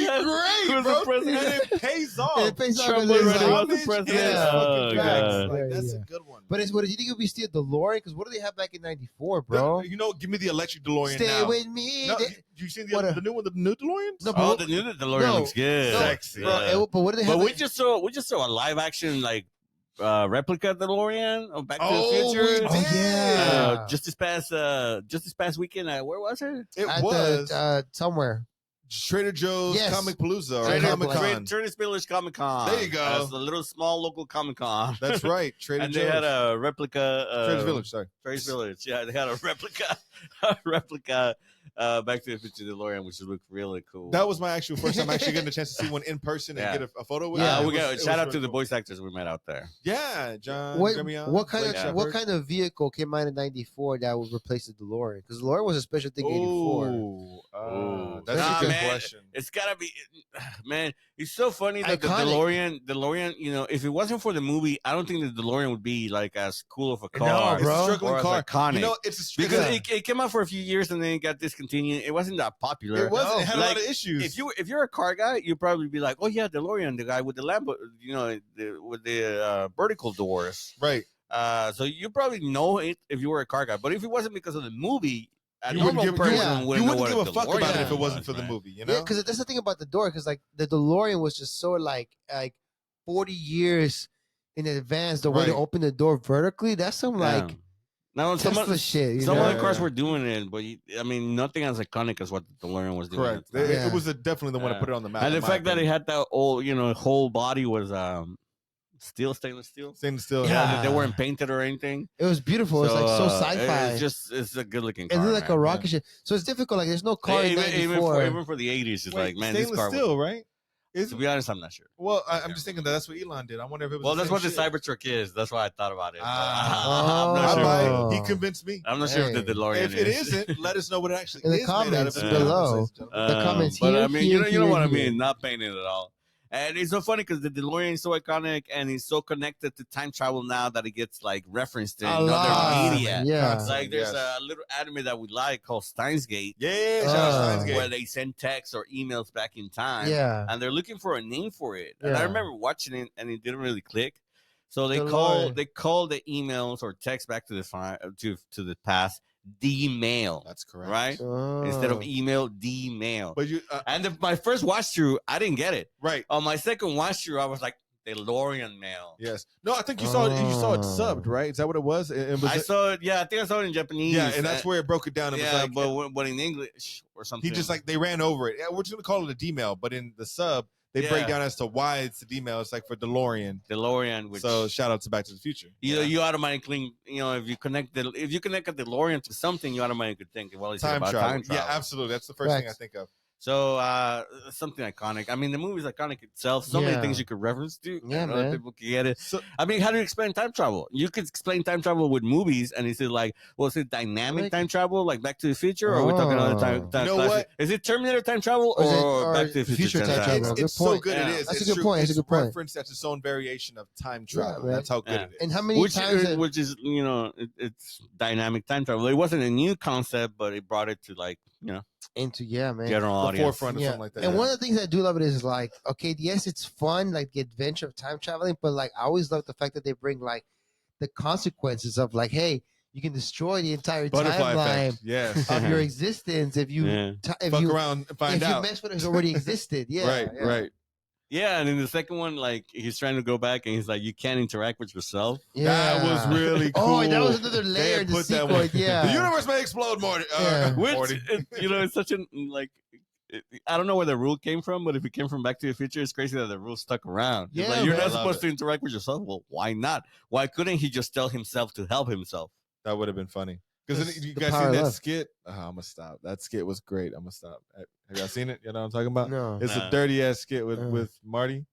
[SPEAKER 1] great,
[SPEAKER 3] Who's
[SPEAKER 1] bro.
[SPEAKER 3] the president?
[SPEAKER 1] And it pays off.
[SPEAKER 2] It pays off
[SPEAKER 3] Trump
[SPEAKER 2] 'cause it's
[SPEAKER 3] already
[SPEAKER 2] like-
[SPEAKER 3] was the president.
[SPEAKER 2] Yeah.
[SPEAKER 3] Oh, God.
[SPEAKER 1] Like, that's
[SPEAKER 2] Yeah.
[SPEAKER 1] a good one.
[SPEAKER 2] But what do you think it'll be still DeLorean? Because what do they have back in '94, bro?
[SPEAKER 1] You know, give me the electric DeLorean
[SPEAKER 2] Stay
[SPEAKER 1] now.
[SPEAKER 2] with me.
[SPEAKER 1] No,
[SPEAKER 2] They-
[SPEAKER 1] you seen
[SPEAKER 2] What
[SPEAKER 1] the new one, the new DeLoreans?
[SPEAKER 2] No,
[SPEAKER 3] Oh, the new DeLorean
[SPEAKER 2] No.
[SPEAKER 3] looks good.
[SPEAKER 2] No,
[SPEAKER 1] Sexy.
[SPEAKER 2] bro,
[SPEAKER 3] Yeah.
[SPEAKER 2] but what do they have?
[SPEAKER 3] But we
[SPEAKER 2] like-
[SPEAKER 3] just saw a live action like replica DeLorean of Back to
[SPEAKER 1] Oh,
[SPEAKER 3] the Future.
[SPEAKER 1] we did.
[SPEAKER 2] yeah.
[SPEAKER 3] Just this past weekend. Where was it?
[SPEAKER 1] It
[SPEAKER 2] at
[SPEAKER 1] was
[SPEAKER 2] the, somewhere.
[SPEAKER 1] Trader Joe's
[SPEAKER 2] Yes.
[SPEAKER 1] Comicpalooza or
[SPEAKER 2] Trader-
[SPEAKER 1] Comic Con.
[SPEAKER 3] Trader Spiller's Comic Con.
[SPEAKER 1] There you go.
[SPEAKER 3] It's a little small local Comic Con.
[SPEAKER 1] That's right, Trader
[SPEAKER 3] And
[SPEAKER 1] Joe's.
[SPEAKER 3] they had a replica.
[SPEAKER 1] Trader's Village. Sorry.
[SPEAKER 3] Trader's Village. Yeah, they had a replica Back to the Future DeLorean, which looked really cool.
[SPEAKER 1] That was my actual first time actually getting a chance to see one in person and
[SPEAKER 3] Yeah.
[SPEAKER 1] get a photo with.
[SPEAKER 2] Yeah,
[SPEAKER 1] it.
[SPEAKER 3] we
[SPEAKER 1] It
[SPEAKER 3] got
[SPEAKER 1] was
[SPEAKER 3] shout out
[SPEAKER 1] really
[SPEAKER 3] to the
[SPEAKER 1] cool.
[SPEAKER 3] voice actors we met out there.
[SPEAKER 1] Yeah, John.
[SPEAKER 2] What
[SPEAKER 1] Grimion,
[SPEAKER 2] what kind
[SPEAKER 1] Blake
[SPEAKER 2] of
[SPEAKER 1] Shepard.
[SPEAKER 2] what kind of vehicle came out in '94 that would replace the DeLorean? Because DeLorean was a special thing in '84.
[SPEAKER 1] Ooh,
[SPEAKER 3] Ooh.
[SPEAKER 1] that's
[SPEAKER 3] Nah,
[SPEAKER 1] a good
[SPEAKER 3] man.
[SPEAKER 1] question.
[SPEAKER 3] It's gotta be, man. It's so funny that
[SPEAKER 2] Iconic.
[SPEAKER 3] the DeLorean. You know, if it wasn't for the movie, I don't think the DeLorean would be like as cool of a
[SPEAKER 1] No,
[SPEAKER 3] car.
[SPEAKER 1] it's
[SPEAKER 2] bro.
[SPEAKER 1] a struggling
[SPEAKER 3] Or as
[SPEAKER 1] car.
[SPEAKER 3] iconic.
[SPEAKER 1] You know, it's a
[SPEAKER 3] Because
[SPEAKER 1] struggling.
[SPEAKER 3] it came out for a few years and then it got discontinued. It wasn't that popular.
[SPEAKER 1] It wasn't. It had a
[SPEAKER 3] Like,
[SPEAKER 1] lot of issues.
[SPEAKER 3] If you're a car guy, you'd probably be like, oh yeah, DeLorean, the guy with the Lambo, with the vertical doors.
[SPEAKER 1] right.
[SPEAKER 3] So you probably know it if you were a car guy. But if it wasn't because of the movie, a
[SPEAKER 1] You wouldn't
[SPEAKER 3] normal
[SPEAKER 1] give,
[SPEAKER 3] person
[SPEAKER 1] you
[SPEAKER 3] wouldn't know
[SPEAKER 1] wouldn't
[SPEAKER 3] what
[SPEAKER 1] give a fuck about it if it
[SPEAKER 3] DeLorean
[SPEAKER 1] wasn't
[SPEAKER 3] was,
[SPEAKER 1] for the
[SPEAKER 3] man.
[SPEAKER 1] movie, you
[SPEAKER 2] Yeah,
[SPEAKER 1] know?
[SPEAKER 2] because that's the thing about the door. Because like the DeLorean was just so like 40 years in advance. The way to
[SPEAKER 1] Right.
[SPEAKER 2] open the door vertically, that's some like
[SPEAKER 3] Yeah. Now some
[SPEAKER 2] Tesla shit. You
[SPEAKER 3] some
[SPEAKER 2] know?
[SPEAKER 3] other cars
[SPEAKER 1] Yeah.
[SPEAKER 3] were doing it, but I mean nothing as iconic as what the DeLorean was doing.
[SPEAKER 1] Correct.
[SPEAKER 3] at the time.
[SPEAKER 2] Yeah.
[SPEAKER 1] It was definitely the one to
[SPEAKER 3] Yeah.
[SPEAKER 1] put it on the map.
[SPEAKER 3] And the
[SPEAKER 1] in my
[SPEAKER 3] fact that it
[SPEAKER 1] opinion.
[SPEAKER 3] had that old, whole body was stainless steel.
[SPEAKER 1] Stainless steel.
[SPEAKER 3] Yeah,
[SPEAKER 2] Yeah.
[SPEAKER 3] that they weren't painted or anything.
[SPEAKER 2] It was beautiful. It was like so sci-fi.
[SPEAKER 3] It's a good looking
[SPEAKER 2] It
[SPEAKER 3] car.
[SPEAKER 2] looked like
[SPEAKER 3] man.
[SPEAKER 2] a rocket ship. So it's difficult. Like there's no car in
[SPEAKER 3] even,
[SPEAKER 2] '94.
[SPEAKER 3] even for the 80s, it's
[SPEAKER 1] Wait,
[SPEAKER 3] like, man, this
[SPEAKER 1] stainless
[SPEAKER 3] car.
[SPEAKER 1] steel, right?
[SPEAKER 3] To be honest, I'm not sure.
[SPEAKER 1] Well, I'm just thinking that's what Elon did. I wonder if it was.
[SPEAKER 3] Well,
[SPEAKER 1] the
[SPEAKER 3] that's
[SPEAKER 1] same
[SPEAKER 3] what the
[SPEAKER 1] shit.
[SPEAKER 3] Cybertruck is. That's why I thought about it.
[SPEAKER 1] Ah.
[SPEAKER 3] I'm not
[SPEAKER 1] I
[SPEAKER 3] sure.
[SPEAKER 1] might.
[SPEAKER 2] Oh.
[SPEAKER 1] He convinced me.
[SPEAKER 3] I'm not sure if
[SPEAKER 2] Hey.
[SPEAKER 3] the DeLorean
[SPEAKER 1] If it
[SPEAKER 3] is.
[SPEAKER 1] isn't, let us know what it actually
[SPEAKER 2] In the
[SPEAKER 1] is made out
[SPEAKER 2] comments
[SPEAKER 1] of.
[SPEAKER 2] below.
[SPEAKER 1] Ladies and gentlemen.
[SPEAKER 2] The comments
[SPEAKER 3] but
[SPEAKER 2] here,
[SPEAKER 3] I mean,
[SPEAKER 2] here,
[SPEAKER 3] you know what I
[SPEAKER 2] here.
[SPEAKER 3] mean. Not painted at all. And it's so funny because the DeLorean is so iconic and it's so connected to time travel now that it gets like referenced in
[SPEAKER 2] A
[SPEAKER 3] other
[SPEAKER 2] lot.
[SPEAKER 3] media.
[SPEAKER 2] Yeah.
[SPEAKER 3] Like there's
[SPEAKER 1] Yes.
[SPEAKER 3] a little anime that we like called Steins Gate,
[SPEAKER 1] Yeah, shout out Steins Gate.
[SPEAKER 3] where they send texts or emails back in time.
[SPEAKER 2] Yeah.
[SPEAKER 3] And they're looking for a name for it. And I
[SPEAKER 2] Yeah.
[SPEAKER 3] remember watching it and it didn't really click. So they
[SPEAKER 2] DeLorean.
[SPEAKER 3] call the emails or text back to the past D-mail,
[SPEAKER 1] That's correct.
[SPEAKER 3] right?
[SPEAKER 2] Oh.
[SPEAKER 3] Instead of email, D-mail.
[SPEAKER 1] But you,
[SPEAKER 3] And my first watch through, I didn't get it.
[SPEAKER 1] right?
[SPEAKER 3] On my second watch through, I was like, DeLorean mail.
[SPEAKER 1] Yes. No, I think you saw it. You saw it
[SPEAKER 2] Oh.
[SPEAKER 1] subbed, right? Is that what it was? It was.
[SPEAKER 3] I saw it. Yeah, I think I saw it in Japanese.
[SPEAKER 1] yeah, and that's where it broke it down. It was
[SPEAKER 3] Yeah,
[SPEAKER 1] like
[SPEAKER 3] but in English or something.
[SPEAKER 1] he just like they ran over it. Yeah, we're just gonna call it a D-mail, but in the sub they break
[SPEAKER 3] Yeah.
[SPEAKER 1] down as to why it's a D-mail. It's like for DeLorean.
[SPEAKER 3] DeLorean. Which,
[SPEAKER 1] So shout out to Back to the Future.
[SPEAKER 3] you automatically, if you connect a DeLorean to something, you automatically think, well, it's
[SPEAKER 1] Time
[SPEAKER 3] about
[SPEAKER 1] travel.
[SPEAKER 3] time travel.
[SPEAKER 1] Yeah, absolutely. That's the first thing I
[SPEAKER 2] Facts.
[SPEAKER 1] think of.
[SPEAKER 3] So something iconic. I mean, the movie's iconic itself. So many
[SPEAKER 2] Yeah.
[SPEAKER 3] things you could reference to.
[SPEAKER 2] Yeah,
[SPEAKER 3] and other
[SPEAKER 2] man.
[SPEAKER 3] people can get it.
[SPEAKER 1] So
[SPEAKER 3] I mean, how do you explain time travel? You could explain time travel with movies, and is it like, well, is it dynamic
[SPEAKER 2] Like-
[SPEAKER 3] time travel, like Back to the Future, or are we talking about time?
[SPEAKER 2] Oh.
[SPEAKER 3] time
[SPEAKER 1] You know
[SPEAKER 3] classic?
[SPEAKER 1] what?
[SPEAKER 3] Is it Terminator time travel
[SPEAKER 2] Or is it-
[SPEAKER 3] or
[SPEAKER 2] or
[SPEAKER 3] Back to the Future,
[SPEAKER 2] Future time travel?
[SPEAKER 1] it's
[SPEAKER 2] Good
[SPEAKER 1] so
[SPEAKER 2] point.
[SPEAKER 1] good.
[SPEAKER 3] Yeah.
[SPEAKER 1] It is.
[SPEAKER 2] That's a
[SPEAKER 1] It's
[SPEAKER 2] good
[SPEAKER 1] true.
[SPEAKER 2] point. That's a
[SPEAKER 1] It's
[SPEAKER 2] good point.
[SPEAKER 1] referenced as its own variation of time travel.
[SPEAKER 2] man.
[SPEAKER 1] That's how good
[SPEAKER 3] Yeah.
[SPEAKER 1] it is.
[SPEAKER 2] And how many
[SPEAKER 3] Which
[SPEAKER 2] times?
[SPEAKER 3] is it's dynamic time travel. It wasn't a new concept, but it brought it to like
[SPEAKER 2] into man.
[SPEAKER 3] general
[SPEAKER 1] The
[SPEAKER 3] audience.
[SPEAKER 1] forefront or
[SPEAKER 2] Yeah.
[SPEAKER 1] something like that.
[SPEAKER 2] And
[SPEAKER 1] yeah.
[SPEAKER 2] one of the things I do love it is like, okay, yes, it's fun, like the adventure of time traveling, but like I always love the fact that they bring like the consequences of like, hey, you can destroy the entire
[SPEAKER 1] Butterfly
[SPEAKER 2] timeline
[SPEAKER 1] effect. Yes.
[SPEAKER 2] of your existence if you
[SPEAKER 3] Yeah.
[SPEAKER 2] if
[SPEAKER 1] Fuck
[SPEAKER 2] you
[SPEAKER 1] around and find
[SPEAKER 2] if you
[SPEAKER 1] out.
[SPEAKER 2] mess with it, it's already existed. Yeah,
[SPEAKER 1] right.
[SPEAKER 2] yeah.
[SPEAKER 1] Right.
[SPEAKER 3] Yeah, and in the second one, like he's trying to go back, and he's like, "You can't interact with yourself."
[SPEAKER 2] Yeah.
[SPEAKER 1] That was really cool.
[SPEAKER 2] Oh, and that was another
[SPEAKER 1] They
[SPEAKER 2] layer
[SPEAKER 1] had
[SPEAKER 2] in the
[SPEAKER 1] put that
[SPEAKER 2] sequel.
[SPEAKER 1] one-
[SPEAKER 2] Yeah.
[SPEAKER 1] The universe may explode, Morty.
[SPEAKER 2] Yeah.
[SPEAKER 3] Which
[SPEAKER 1] Morty.
[SPEAKER 3] it's such an like. I don't know where the rule came from, but if it came from Back to the Future, it's crazy that the rule stuck around. It's
[SPEAKER 2] Yeah,
[SPEAKER 3] like, you're
[SPEAKER 2] man.
[SPEAKER 3] not
[SPEAKER 1] I love
[SPEAKER 3] supposed
[SPEAKER 1] it.
[SPEAKER 3] to interact with yourself. Well, why not? Why couldn't he just tell himself to help himself?
[SPEAKER 1] That would have been funny. Because
[SPEAKER 2] Just
[SPEAKER 1] you
[SPEAKER 2] the
[SPEAKER 1] guys
[SPEAKER 2] power
[SPEAKER 1] seen
[SPEAKER 2] of
[SPEAKER 1] that
[SPEAKER 2] love.
[SPEAKER 1] skit? I'm gonna stop. That skit was great. I'm gonna stop. Have y'all seen it? You know what I'm talking about?
[SPEAKER 2] No.
[SPEAKER 1] It's
[SPEAKER 3] Nah.
[SPEAKER 1] a dirty ass skit with Marty.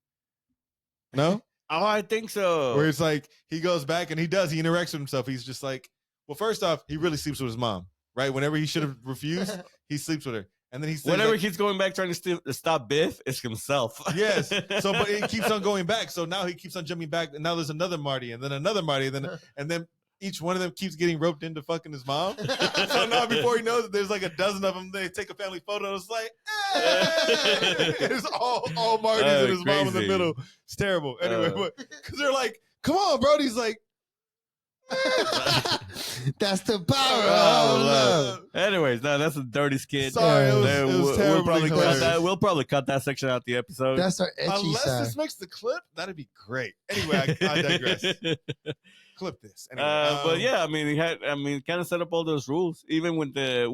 [SPEAKER 1] No?
[SPEAKER 3] Oh, I think so.
[SPEAKER 1] Where it's like he goes back and he interacts with himself. He's just like, well, first off, he really sleeps with his mom, right? Whenever he should have refused, he sleeps with her. And then he says,
[SPEAKER 3] Whenever
[SPEAKER 1] like,
[SPEAKER 3] he's going back trying to stop Biff, it's himself.
[SPEAKER 1] yes. So, but it keeps on going back. So now he keeps on jumping back, and now there's another Marty, and then another Marty, and then each one of them keeps getting roped into fucking his mom. So now before he knows it, there's like a dozen of them. They take a family photo. And it's like, hey! It's all Marty's and his mom in the
[SPEAKER 3] crazy.
[SPEAKER 1] middle. It's terrible. Anyway, because they're like, come on, bro. He's like,
[SPEAKER 2] That's the power
[SPEAKER 3] Oh,
[SPEAKER 2] of love.
[SPEAKER 3] Anyways, no, that's a dirty skit.
[SPEAKER 1] Sorry, it was
[SPEAKER 3] We'll
[SPEAKER 1] terribly
[SPEAKER 3] probably cut
[SPEAKER 1] hilarious.
[SPEAKER 3] that. We'll probably cut that section out the episode.
[SPEAKER 2] That's our etchy
[SPEAKER 1] Unless
[SPEAKER 2] side.
[SPEAKER 1] this makes the clip, that'd be great. Anyway, I digress. Clip this. Anyway,
[SPEAKER 3] But yeah, I mean, kind of set up all those rules, even with the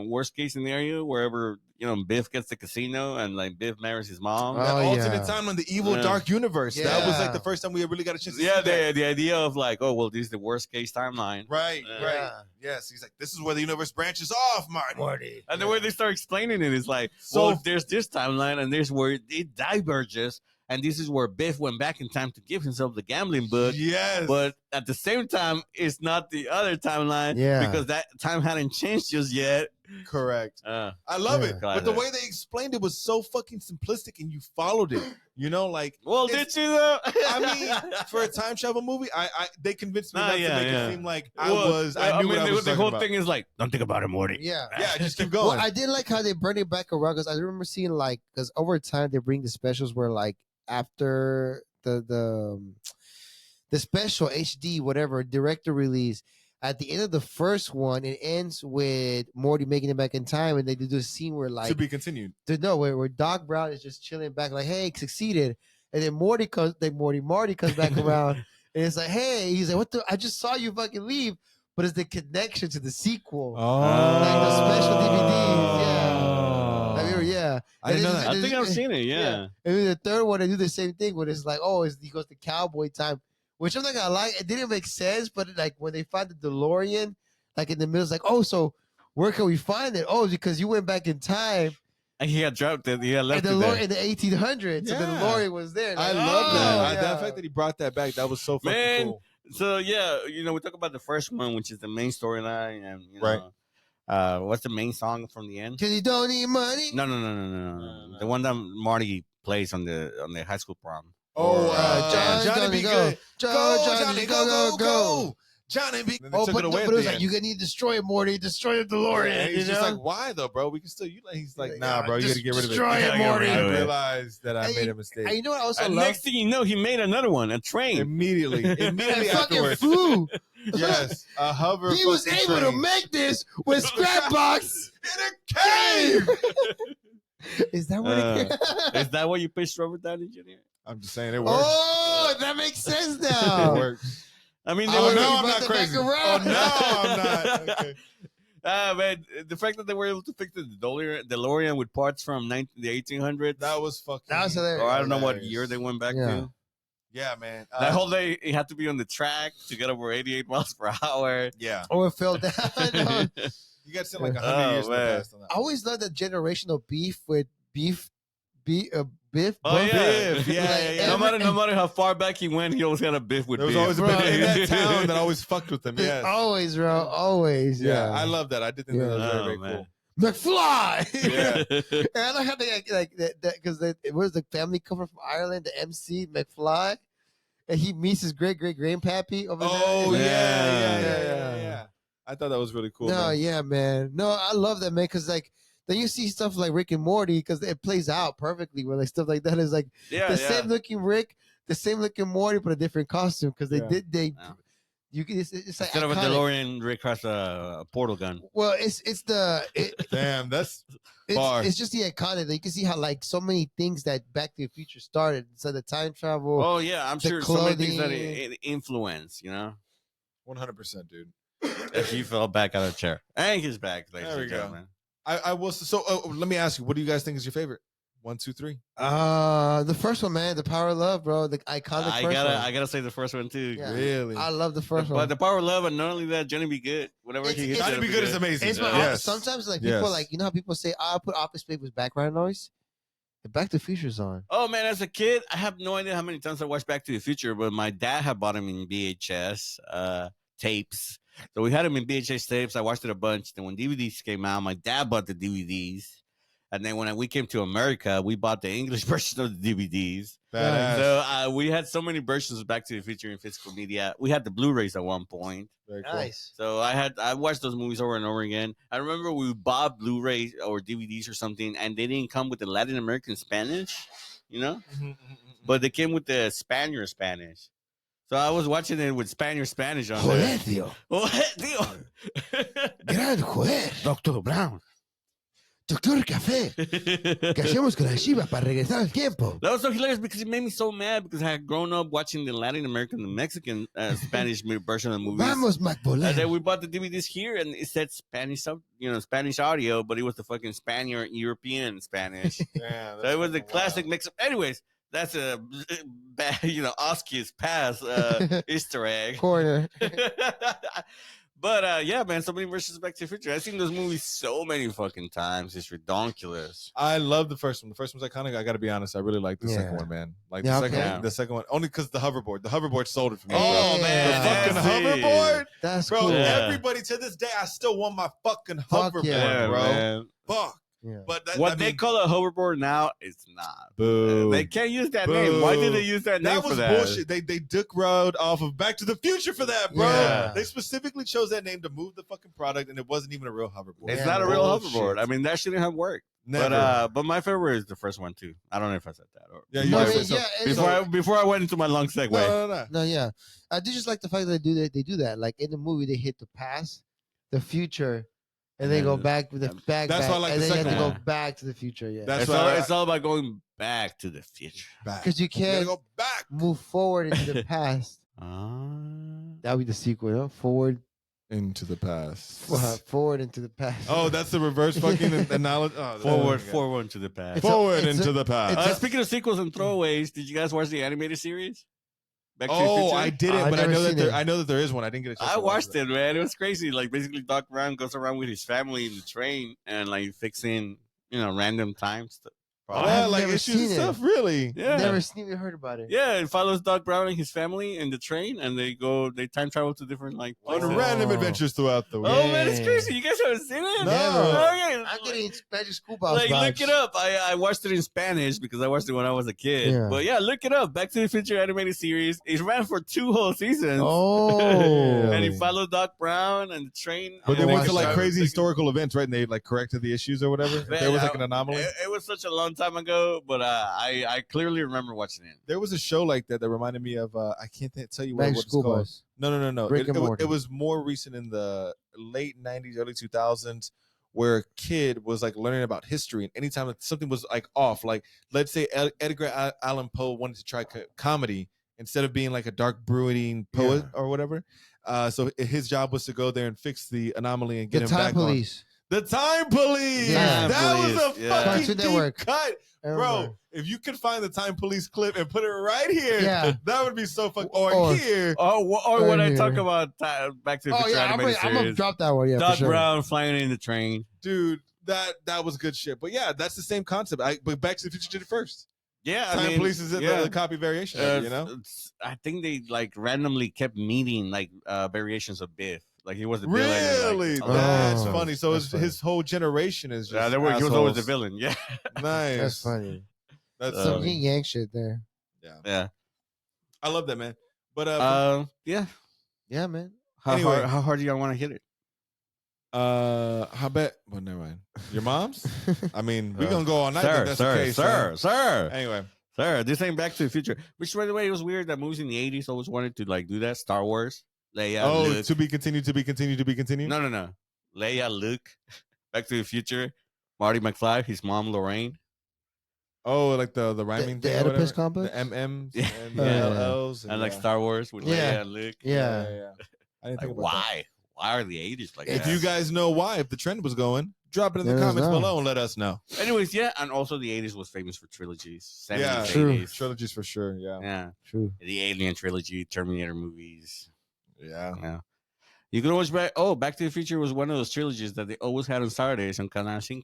[SPEAKER 3] worst case scenario, wherever Biff gets the casino and like Biff marries his mom.
[SPEAKER 2] Oh,
[SPEAKER 1] that alternate
[SPEAKER 2] yeah.
[SPEAKER 1] time in the evil
[SPEAKER 3] Yeah.
[SPEAKER 1] dark universe. That was like
[SPEAKER 2] Yeah.
[SPEAKER 1] the first time we really got a chance to
[SPEAKER 3] Yeah,
[SPEAKER 1] see that.
[SPEAKER 3] the idea of like, oh well, this is the worst case timeline,
[SPEAKER 1] Right,
[SPEAKER 3] Yeah.
[SPEAKER 1] right. Yes, he's like, this is where the universe branches off, Marty.
[SPEAKER 3] and the way they start explaining it is like,
[SPEAKER 1] So-
[SPEAKER 3] well, there's this timeline and there's where it diverges, and this is where Biff went back in time to give himself the gambling book.
[SPEAKER 1] Yes.
[SPEAKER 3] But at the same time, it's not the other timeline
[SPEAKER 2] Yeah.
[SPEAKER 3] because that time hadn't changed just yet.
[SPEAKER 1] correct.
[SPEAKER 3] Uh,
[SPEAKER 1] I love
[SPEAKER 2] Yeah.
[SPEAKER 1] it. But the way they explained it was so fucking simplistic and you followed it. Like,
[SPEAKER 3] well,
[SPEAKER 1] It's-
[SPEAKER 3] did you though?
[SPEAKER 1] I mean, for a time travel movie, they convinced me
[SPEAKER 3] Nah,
[SPEAKER 1] not to
[SPEAKER 3] yeah,
[SPEAKER 1] make
[SPEAKER 3] yeah.
[SPEAKER 1] it seem like
[SPEAKER 3] Well,
[SPEAKER 1] I knew what I was
[SPEAKER 3] the
[SPEAKER 1] talking
[SPEAKER 3] whole
[SPEAKER 1] about.
[SPEAKER 3] thing is like, don't think about it, Morty.
[SPEAKER 2] Yeah.
[SPEAKER 1] Yeah, just keep
[SPEAKER 2] Well,
[SPEAKER 1] going.
[SPEAKER 2] I did like how they bring it back around because I remember seeing like because over time they bring the specials where like after the special HD whatever director release at the end of the first one it ends with Morty making it back in time and they do this scene where like
[SPEAKER 1] to be continued.
[SPEAKER 2] where Doc Brown is just chilling back like hey succeeded and then Marty comes back around and it's like hey he's like what the I just saw you fucking leave but it's the connection to the sequel. Like the special DVDs, yeah. I mean, yeah.
[SPEAKER 1] I didn't know that.
[SPEAKER 3] I think I've seen it. Yeah.
[SPEAKER 2] And then the third one, they do the same thing when it's like, oh, he goes to cowboy time, which I'm not gonna lie, it didn't make sense. But like when they find the DeLorean, like in the middle, it's like, oh, so where can we find it? Oh, it's because you went back in time.
[SPEAKER 3] And he had dropped it. He had left
[SPEAKER 2] And
[SPEAKER 3] it
[SPEAKER 2] the
[SPEAKER 3] there.
[SPEAKER 2] in the 1800s, so the
[SPEAKER 1] Yeah.
[SPEAKER 2] DeLorean was there.
[SPEAKER 1] I
[SPEAKER 2] Like,
[SPEAKER 1] love that.
[SPEAKER 2] oh,
[SPEAKER 1] The
[SPEAKER 2] yeah.
[SPEAKER 1] fact that he brought that back, that was so fucking
[SPEAKER 3] Man.
[SPEAKER 1] cool.
[SPEAKER 3] So yeah, we talk about the first one, which is the main storyline, and what's the main song from the end?
[SPEAKER 2] Cause you don't need money.
[SPEAKER 3] No. The one that Marty plays on the high school prom.
[SPEAKER 1] Oh,
[SPEAKER 2] Johnny
[SPEAKER 1] be
[SPEAKER 2] go.
[SPEAKER 1] good.
[SPEAKER 2] Johnny, go.
[SPEAKER 1] Johnny be.
[SPEAKER 2] Oh,
[SPEAKER 1] took
[SPEAKER 2] but
[SPEAKER 1] it away
[SPEAKER 2] it
[SPEAKER 1] at
[SPEAKER 2] was
[SPEAKER 1] the
[SPEAKER 2] like
[SPEAKER 1] end.
[SPEAKER 2] you need to destroy it, Morty. Destroy the DeLorean.
[SPEAKER 1] And he's
[SPEAKER 2] you
[SPEAKER 1] just
[SPEAKER 2] know?
[SPEAKER 1] like, why though, bro? We can still. He's like,
[SPEAKER 2] Like,
[SPEAKER 1] nah, bro. You gotta get rid of it.
[SPEAKER 2] destroy it,
[SPEAKER 3] You gotta get
[SPEAKER 2] Morty.
[SPEAKER 3] rid
[SPEAKER 1] I
[SPEAKER 3] of it.
[SPEAKER 1] realized that I
[SPEAKER 2] And
[SPEAKER 1] made
[SPEAKER 2] you-
[SPEAKER 1] a mistake
[SPEAKER 2] And you know what I also
[SPEAKER 3] And
[SPEAKER 2] love?
[SPEAKER 3] next thing you know, he made another one, a train.
[SPEAKER 1] immediately.
[SPEAKER 2] And
[SPEAKER 1] Immediately
[SPEAKER 2] fucking
[SPEAKER 1] afterwards.
[SPEAKER 2] flew.
[SPEAKER 1] Yes, a hover.
[SPEAKER 2] He was
[SPEAKER 1] fucking
[SPEAKER 2] able to
[SPEAKER 1] train.
[SPEAKER 2] make this with Scrapbox.
[SPEAKER 1] in a cave.
[SPEAKER 2] Is that what it
[SPEAKER 3] Is that what you pitched Robert Downey Jr.?
[SPEAKER 1] I'm just saying it works.
[SPEAKER 2] Oh, that makes sense
[SPEAKER 1] It
[SPEAKER 2] now.
[SPEAKER 1] works.
[SPEAKER 3] I mean,
[SPEAKER 1] Oh
[SPEAKER 3] were-
[SPEAKER 1] no,
[SPEAKER 2] you
[SPEAKER 1] I'm
[SPEAKER 2] brought
[SPEAKER 1] not
[SPEAKER 2] that
[SPEAKER 1] crazy.
[SPEAKER 2] back
[SPEAKER 1] Oh
[SPEAKER 2] around.
[SPEAKER 1] no, I'm not. Okay.
[SPEAKER 3] Man, the fact that they were able to fix the DeLorean with parts from the 1800s.
[SPEAKER 1] That was fucking.
[SPEAKER 2] That was hilarious.
[SPEAKER 3] or I don't know what
[SPEAKER 1] hilarious.
[SPEAKER 3] year they went back
[SPEAKER 2] Yeah.
[SPEAKER 3] to.
[SPEAKER 1] Yeah, man.
[SPEAKER 3] That whole day, he had to be on the track to get over 88 miles per hour.
[SPEAKER 1] Yeah,
[SPEAKER 2] Or it fell down.
[SPEAKER 1] you got to send like 100
[SPEAKER 3] Oh,
[SPEAKER 1] years in the
[SPEAKER 3] man.
[SPEAKER 1] past on that.
[SPEAKER 2] I always love the generational beef with Biff.
[SPEAKER 3] Oh yeah,
[SPEAKER 1] Biff, yeah,
[SPEAKER 2] Like,
[SPEAKER 1] yeah, yeah.
[SPEAKER 3] No matter how far back he went, he always had a beef with
[SPEAKER 1] There was
[SPEAKER 3] Biff.
[SPEAKER 1] always a
[SPEAKER 2] Bro,
[SPEAKER 1] bit in that town that always fucked with them. Yeah,
[SPEAKER 2] Always, bro. Always.
[SPEAKER 1] yeah.
[SPEAKER 2] Yeah.
[SPEAKER 1] I love that. I did think that was
[SPEAKER 3] Oh,
[SPEAKER 1] very, very
[SPEAKER 3] man.
[SPEAKER 1] cool.
[SPEAKER 2] McFly.
[SPEAKER 1] Yeah.
[SPEAKER 2] And I like how they like that because it was the family cover from Ireland, the MC McFly, and he meets his great grandpappy over
[SPEAKER 1] Oh
[SPEAKER 2] there.
[SPEAKER 1] yeah. I thought that was really cool.
[SPEAKER 2] No,
[SPEAKER 1] man.
[SPEAKER 2] yeah, man. No, I love that, man. Because like then you see stuff like Rick and Morty because it plays out perfectly. Where like stuff like that is like
[SPEAKER 3] Yeah,
[SPEAKER 2] the
[SPEAKER 3] yeah.
[SPEAKER 2] same looking Rick, the same looking Morty, but a different costume because they
[SPEAKER 1] Yeah.
[SPEAKER 2] did they.
[SPEAKER 3] Yeah.
[SPEAKER 2] You can it's like
[SPEAKER 3] Instead of a
[SPEAKER 2] iconic.
[SPEAKER 3] DeLorean, Rick has a portal gun.
[SPEAKER 2] Well, it's
[SPEAKER 1] Damn, that's Bar.
[SPEAKER 2] it's just the iconic. Like, you can see how like so many things that Back to the Future started. So the time travel.
[SPEAKER 3] Oh yeah, I'm
[SPEAKER 2] the
[SPEAKER 3] sure so many things that
[SPEAKER 2] clothing.
[SPEAKER 3] it influence.
[SPEAKER 1] 100%, dude.
[SPEAKER 3] If he fell back out of the chair, and he's back, ladies
[SPEAKER 1] There we
[SPEAKER 3] and
[SPEAKER 1] go.
[SPEAKER 3] gentlemen.
[SPEAKER 1] I will. So let me ask you, what do you guys think is your favorite? 1, 2, 3.
[SPEAKER 2] The first one, man, the Power of Love, bro, the iconic
[SPEAKER 3] I
[SPEAKER 2] first
[SPEAKER 3] gotta,
[SPEAKER 2] one.
[SPEAKER 3] I gotta say the first one too.
[SPEAKER 2] Yeah.
[SPEAKER 1] Really?
[SPEAKER 2] I love the first
[SPEAKER 3] But
[SPEAKER 2] one.
[SPEAKER 3] the power of love, and not only that, Johnny Be Good. Whatever
[SPEAKER 2] It's-
[SPEAKER 3] he hits,
[SPEAKER 2] it's-
[SPEAKER 1] Johnny Be Good is amazing.
[SPEAKER 2] It's my,
[SPEAKER 1] Yes.
[SPEAKER 2] sometimes like
[SPEAKER 1] Yes.
[SPEAKER 2] people like you know how people say I'll put Office Space with background noise. The Back to the Future's on.
[SPEAKER 3] Oh man, as a kid, I have no idea how many times I watched Back to the Future, but my dad had bought him in VHS tapes. So we had him in VHS tapes. I watched it a bunch. Then when DVDs came out, my dad bought the DVDs. And then when we came to America, we bought the English version of the DVDs.
[SPEAKER 1] Badass.
[SPEAKER 3] So we had so many versions of Back to the Future in physical media. We had the Blu-rays at one point.
[SPEAKER 1] Very cool.
[SPEAKER 2] Nice.
[SPEAKER 3] So I watched those movies over and over again. I remember we bought Blu-rays or DVDs or something, and they didn't come with the Latin American Spanish, you know, but they came with the Spaniard Spanish. So I was watching it with Spanish Spanish on there.
[SPEAKER 2] Tío.
[SPEAKER 3] Joder, tío.
[SPEAKER 2] Gran joder.
[SPEAKER 3] Dr. Brown.
[SPEAKER 2] Doctor Café. ¿Qué hacemos con la Shiva para regresar al tiempo?
[SPEAKER 3] That was so hilarious because it made me so mad because I had grown up watching the Latin American and Mexican Spanish version of the movies.
[SPEAKER 2] Vamos,
[SPEAKER 3] And then
[SPEAKER 2] McBolan.
[SPEAKER 3] we bought the DVDs here, and it said Spanish, Spanish audio, but it was the fucking Spaniard European Spanish.
[SPEAKER 1] Yeah,
[SPEAKER 3] So it was a classic mix-up. Anyways, that's a bad, Oski's past Easter egg.
[SPEAKER 2] Corner.
[SPEAKER 3] But yeah, man, so many versions of Back to the Future. I've seen those movies so many fucking times. It's ridiculous.
[SPEAKER 1] I love the first one. The first one's iconic. I got to be honest. I really like the second
[SPEAKER 2] Yeah.
[SPEAKER 1] one, man. Like
[SPEAKER 2] Yeah,
[SPEAKER 1] the second
[SPEAKER 2] okay.
[SPEAKER 1] one. The second one only because the hoverboard. The hoverboard sold it for me.
[SPEAKER 3] Oh,
[SPEAKER 1] bro.
[SPEAKER 3] man,
[SPEAKER 1] the fucking
[SPEAKER 3] nasty.
[SPEAKER 1] hoverboard,
[SPEAKER 2] That's
[SPEAKER 1] bro.
[SPEAKER 2] cool.
[SPEAKER 3] Yeah.
[SPEAKER 1] Everybody to this day, I still want my fucking
[SPEAKER 2] Fuck
[SPEAKER 1] hoverboard,
[SPEAKER 2] yeah.
[SPEAKER 1] bro.
[SPEAKER 3] man.
[SPEAKER 1] Fuck.
[SPEAKER 2] Yeah.
[SPEAKER 1] But that,
[SPEAKER 3] What
[SPEAKER 1] I
[SPEAKER 3] they
[SPEAKER 1] mean,
[SPEAKER 3] call a hoverboard now, it's not.
[SPEAKER 1] boo.
[SPEAKER 3] They can't use that name. Why did
[SPEAKER 1] Boo.
[SPEAKER 3] they use that name
[SPEAKER 1] That
[SPEAKER 3] for
[SPEAKER 1] was
[SPEAKER 3] that?
[SPEAKER 1] bullshit. They dick rode off of Back to the Future for that, bro.
[SPEAKER 2] Yeah.
[SPEAKER 1] They specifically chose that name to move the fucking product, and it wasn't even a real hoverboard.
[SPEAKER 3] It's
[SPEAKER 2] Yeah,
[SPEAKER 3] not a real
[SPEAKER 1] Bullshit.
[SPEAKER 3] hoverboard. I mean, that shouldn't have worked.
[SPEAKER 1] Never.
[SPEAKER 3] But my favorite is the first one too. I don't know if I said that. Or,
[SPEAKER 1] yeah, you
[SPEAKER 2] No, I
[SPEAKER 1] guys
[SPEAKER 2] mean,
[SPEAKER 1] said so.
[SPEAKER 2] yeah,
[SPEAKER 3] before I went into my long segue.
[SPEAKER 1] No.
[SPEAKER 2] No, yeah. I do just like the fact that they do that. Like in the movie, they hit the past, the future, and they go back with the back.
[SPEAKER 1] That's
[SPEAKER 2] back,
[SPEAKER 1] why I like
[SPEAKER 2] and
[SPEAKER 1] the
[SPEAKER 2] then you have to
[SPEAKER 3] second
[SPEAKER 2] go
[SPEAKER 3] one.
[SPEAKER 2] back to the future. Yeah,
[SPEAKER 1] That's
[SPEAKER 3] It's
[SPEAKER 1] why
[SPEAKER 3] all,
[SPEAKER 1] I-
[SPEAKER 3] it's all about going back to the future.
[SPEAKER 1] Back.
[SPEAKER 2] because you
[SPEAKER 1] You gotta
[SPEAKER 2] can't
[SPEAKER 1] go back.
[SPEAKER 2] move forward into the past.
[SPEAKER 3] Ah.
[SPEAKER 2] That would be the sequel. No? Forward,
[SPEAKER 1] Into the past.
[SPEAKER 2] forward into the past.
[SPEAKER 1] Oh, that's the reverse fucking analogy. Oh,
[SPEAKER 3] Forward to the past.
[SPEAKER 2] It's a-
[SPEAKER 1] Forward
[SPEAKER 2] it's
[SPEAKER 1] into
[SPEAKER 2] a-
[SPEAKER 1] the past.
[SPEAKER 3] Speaking of sequels and throwaways, did you guys watch the animated series? Back to the
[SPEAKER 1] Oh,
[SPEAKER 3] Future?
[SPEAKER 1] I didn't,
[SPEAKER 2] I've
[SPEAKER 1] but I
[SPEAKER 2] never
[SPEAKER 1] know that
[SPEAKER 2] seen
[SPEAKER 1] there.
[SPEAKER 2] it.
[SPEAKER 1] I know that there is one. I didn't get a chance.
[SPEAKER 3] I
[SPEAKER 1] to watch
[SPEAKER 3] watched it, man. It was crazy. Like basically, Doc Brown goes around with his family in the train and like fixing, random time stuff.
[SPEAKER 1] Oh,
[SPEAKER 2] I've
[SPEAKER 1] yeah, like
[SPEAKER 2] never
[SPEAKER 1] issues and
[SPEAKER 2] seen it.
[SPEAKER 1] stuff. Really?
[SPEAKER 3] Yeah.
[SPEAKER 2] Never even heard about it.
[SPEAKER 3] Yeah, it follows Doc Brown and his family in the train, and they time travel to different
[SPEAKER 1] On
[SPEAKER 3] places.
[SPEAKER 1] random
[SPEAKER 2] Oh.
[SPEAKER 1] adventures throughout the week.
[SPEAKER 3] Oh man, it's
[SPEAKER 2] Yeah.
[SPEAKER 3] crazy! You guys haven't seen it?
[SPEAKER 1] No.
[SPEAKER 3] Okay.
[SPEAKER 2] I'm getting Spanish school bus
[SPEAKER 3] Like,
[SPEAKER 2] vibes.
[SPEAKER 3] look it up. I watched it in Spanish because I watched it when I was a kid.
[SPEAKER 2] Yeah.
[SPEAKER 3] But yeah, look it up. Back to the Future animated series. It ran for 2 whole seasons.
[SPEAKER 2] Oh,
[SPEAKER 3] And he followed Doc Brown and the train.
[SPEAKER 1] But they
[SPEAKER 3] and
[SPEAKER 1] went to
[SPEAKER 2] watched
[SPEAKER 1] like
[SPEAKER 2] that.
[SPEAKER 1] crazy historical events, right? And they like corrected the issues or whatever. If
[SPEAKER 3] Man,
[SPEAKER 1] there was like an anomaly.
[SPEAKER 3] It was such a long time ago, but I clearly remember watching it.
[SPEAKER 1] There was a show like that that reminded me of. I can't tell you what
[SPEAKER 2] Spanish
[SPEAKER 1] it's
[SPEAKER 2] school
[SPEAKER 1] called.
[SPEAKER 2] bus.
[SPEAKER 1] No.
[SPEAKER 2] Rick and
[SPEAKER 1] It
[SPEAKER 2] Morty.
[SPEAKER 1] was more recent in the late '90s, early 2000s, where a kid was like learning about history, and anytime that something was like off, like let's say Edgar Allan Poe wanted to try comedy instead of being like a dark brooding poet or whatever. So his job was to go there and fix the anomaly and get
[SPEAKER 2] The
[SPEAKER 1] him
[SPEAKER 2] Time
[SPEAKER 1] back on.
[SPEAKER 2] Police.
[SPEAKER 1] The Time Police.
[SPEAKER 2] Yeah.
[SPEAKER 1] That was
[SPEAKER 3] Police,
[SPEAKER 1] a
[SPEAKER 3] yeah.
[SPEAKER 1] fucking
[SPEAKER 2] Cartoon
[SPEAKER 1] deep
[SPEAKER 2] Network.
[SPEAKER 1] cut,
[SPEAKER 2] I
[SPEAKER 1] bro.
[SPEAKER 2] remember.
[SPEAKER 1] If you could find the Time Police clip and put it right here,
[SPEAKER 2] Yeah.
[SPEAKER 1] that would be so fucking. Or
[SPEAKER 2] Or-
[SPEAKER 1] here,
[SPEAKER 3] Or when I
[SPEAKER 2] Right
[SPEAKER 3] talk
[SPEAKER 2] here.
[SPEAKER 3] about Back to the
[SPEAKER 2] Oh
[SPEAKER 3] Future
[SPEAKER 2] yeah, I'm
[SPEAKER 3] animated
[SPEAKER 2] gonna
[SPEAKER 3] series.
[SPEAKER 2] drop that one. Yeah,
[SPEAKER 3] Doc
[SPEAKER 2] for sure.
[SPEAKER 3] Brown flying in the train.
[SPEAKER 1] dude. That was good shit. But yeah, that's the same concept. But Back to the Future did it first.
[SPEAKER 3] Yeah,
[SPEAKER 1] Time Police is
[SPEAKER 3] yeah.
[SPEAKER 1] the copy variation, of it, you know.
[SPEAKER 3] I think they like randomly kept meeting like variations of Biff. Like he was the villain. and,
[SPEAKER 1] Really,
[SPEAKER 3] like,
[SPEAKER 2] Oh.
[SPEAKER 1] that's funny. So
[SPEAKER 2] That's funny.
[SPEAKER 1] his whole generation is just.
[SPEAKER 3] yeah, he was always the
[SPEAKER 1] assholes.
[SPEAKER 3] villain. Yeah,
[SPEAKER 1] Nice.
[SPEAKER 2] That's funny.
[SPEAKER 1] That's
[SPEAKER 3] Uh,
[SPEAKER 2] Some
[SPEAKER 1] funny.
[SPEAKER 2] yin yang shit there.
[SPEAKER 3] yeah.
[SPEAKER 1] I love that, man. But
[SPEAKER 3] Yeah.
[SPEAKER 2] Yeah, man.
[SPEAKER 1] Anyway.
[SPEAKER 3] How hard do y'all want to hit it?
[SPEAKER 1] how bet? Well, never mind. Your mom's? I mean, we're gonna go all night. if that's the case,
[SPEAKER 3] sir.
[SPEAKER 1] man. Anyway,
[SPEAKER 3] Sir, this ain't Back to the Future. Which, by the way, it was weird that movies in the 80s always wanted to like do that. Star Wars, Leia, Luke.
[SPEAKER 1] to be continued. To be continued. To be continued.
[SPEAKER 3] No. Leia, Luke, Back to the Future, Marty McFly, his mom, Lorraine.
[SPEAKER 1] Oh, like the rhyming
[SPEAKER 2] The
[SPEAKER 1] thing. or
[SPEAKER 2] Oedipus
[SPEAKER 1] whatever?
[SPEAKER 2] complex?
[SPEAKER 1] The MMs
[SPEAKER 3] Yeah.
[SPEAKER 1] and the
[SPEAKER 2] Yeah.
[SPEAKER 1] LLs.
[SPEAKER 3] And like
[SPEAKER 1] yeah.
[SPEAKER 3] Star Wars with
[SPEAKER 2] Yeah.
[SPEAKER 3] Leia and Luke.
[SPEAKER 2] Yeah.
[SPEAKER 1] I didn't
[SPEAKER 3] Like,
[SPEAKER 1] think about
[SPEAKER 3] why? Why are the 80s like
[SPEAKER 1] that. If
[SPEAKER 3] that?
[SPEAKER 1] you guys know why, if the trend was going, drop it in the
[SPEAKER 2] Let us
[SPEAKER 1] comments
[SPEAKER 2] know.
[SPEAKER 1] below and let us know.
[SPEAKER 3] Anyways, yeah, and also the 80s was famous for trilogies. 70s,
[SPEAKER 1] Yeah.
[SPEAKER 2] True.
[SPEAKER 3] 80s.
[SPEAKER 1] Trilogies for sure. Yeah.
[SPEAKER 3] Yeah.
[SPEAKER 2] True.
[SPEAKER 3] The Alien trilogy, Terminator movies.
[SPEAKER 1] Yeah.
[SPEAKER 3] Yeah. You can always Back to the Future was one of those trilogies that they always had on Saturdays on Canal 5.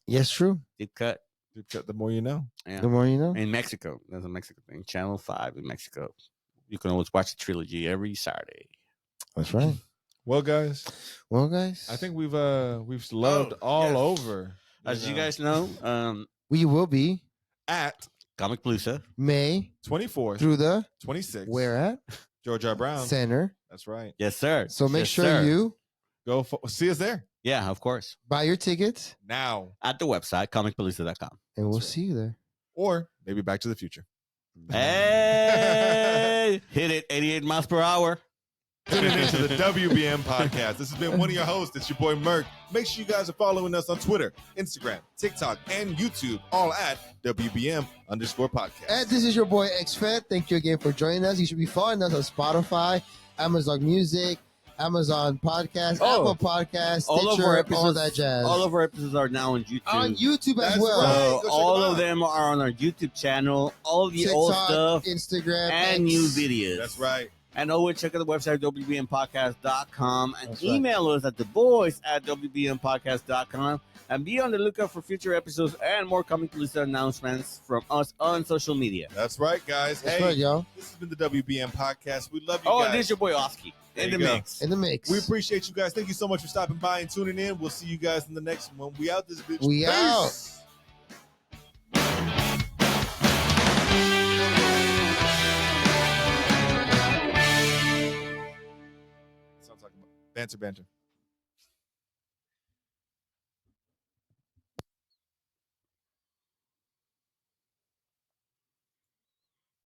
[SPEAKER 2] Yes, true.
[SPEAKER 3] Deep cut.
[SPEAKER 1] The more you know.
[SPEAKER 3] Yeah.
[SPEAKER 2] The more you know.
[SPEAKER 3] In Mexico. That's a Mexico thing. Channel 5 in Mexico. You can always watch the trilogy every Saturday.
[SPEAKER 2] That's right.
[SPEAKER 1] Well, guys,
[SPEAKER 2] Well, guys,
[SPEAKER 1] I think we've loved all
[SPEAKER 3] yes.
[SPEAKER 1] over.
[SPEAKER 3] As you guys know,
[SPEAKER 2] We will be
[SPEAKER 1] At
[SPEAKER 3] Comicpalooza.
[SPEAKER 2] May
[SPEAKER 1] 24th
[SPEAKER 2] through the
[SPEAKER 1] 26th.
[SPEAKER 2] where at
[SPEAKER 1] George R. Brown.
[SPEAKER 2] center.
[SPEAKER 1] That's right.
[SPEAKER 3] Yes, sir.
[SPEAKER 2] So make
[SPEAKER 3] Yes,
[SPEAKER 2] sure
[SPEAKER 3] sir.
[SPEAKER 2] you
[SPEAKER 1] Go see us there
[SPEAKER 3] Yeah, of course.
[SPEAKER 2] buy your tickets,
[SPEAKER 1] now,
[SPEAKER 3] At the website, comicpalooza.com.
[SPEAKER 2] and we'll
[SPEAKER 1] That's right.
[SPEAKER 2] see you there.
[SPEAKER 1] or maybe Back to the Future.
[SPEAKER 3] Hey, hit it 88 miles per hour.
[SPEAKER 1] Tuning into the WBM podcast. This has been one of your hosts. It's your boy Merc. Make sure you guys are following us on Twitter, Instagram, TikTok, and YouTube, all at WBM_podcast.
[SPEAKER 2] And this is your boy XFed. Thank you again for joining us. You should be following us on Spotify, Amazon Music, Amazon Podcast,
[SPEAKER 3] Oh,
[SPEAKER 2] Apple Podcast,
[SPEAKER 3] All of
[SPEAKER 2] Stitcher,
[SPEAKER 3] our episodes,
[SPEAKER 2] all that jazz.
[SPEAKER 3] all of our episodes are now on YouTube.
[SPEAKER 2] on YouTube as
[SPEAKER 1] That's
[SPEAKER 2] well.
[SPEAKER 1] right.
[SPEAKER 3] So
[SPEAKER 1] Go check
[SPEAKER 3] all
[SPEAKER 1] them
[SPEAKER 3] of
[SPEAKER 1] out.
[SPEAKER 3] them are on our YouTube channel. All the old
[SPEAKER 2] TikTok,
[SPEAKER 3] stuff
[SPEAKER 2] Instagram,
[SPEAKER 3] and
[SPEAKER 2] X.
[SPEAKER 3] new videos.
[SPEAKER 1] That's right.
[SPEAKER 3] And always check out the website, WBMpodcast.com. And
[SPEAKER 2] That's right.
[SPEAKER 3] email us at theboys@WBMpodcast.com. And be on the lookout for future episodes and more Comicpalooza announcements from us on social media.
[SPEAKER 1] That's right, guys.
[SPEAKER 2] That's
[SPEAKER 1] Hey,
[SPEAKER 2] right, y'all.
[SPEAKER 1] this has been the WBM podcast. We love you
[SPEAKER 3] Oh,
[SPEAKER 1] guys.
[SPEAKER 3] and this is your boy Oski
[SPEAKER 1] There
[SPEAKER 3] in
[SPEAKER 1] you
[SPEAKER 3] the
[SPEAKER 1] go.
[SPEAKER 3] mix.
[SPEAKER 2] In the mix.
[SPEAKER 1] We appreciate you guys. Thank you so much for stopping by and tuning in. We'll see you guys in the next one. We out this bitch.
[SPEAKER 2] We
[SPEAKER 1] Peace.
[SPEAKER 2] out.
[SPEAKER 1] Sounds like banter.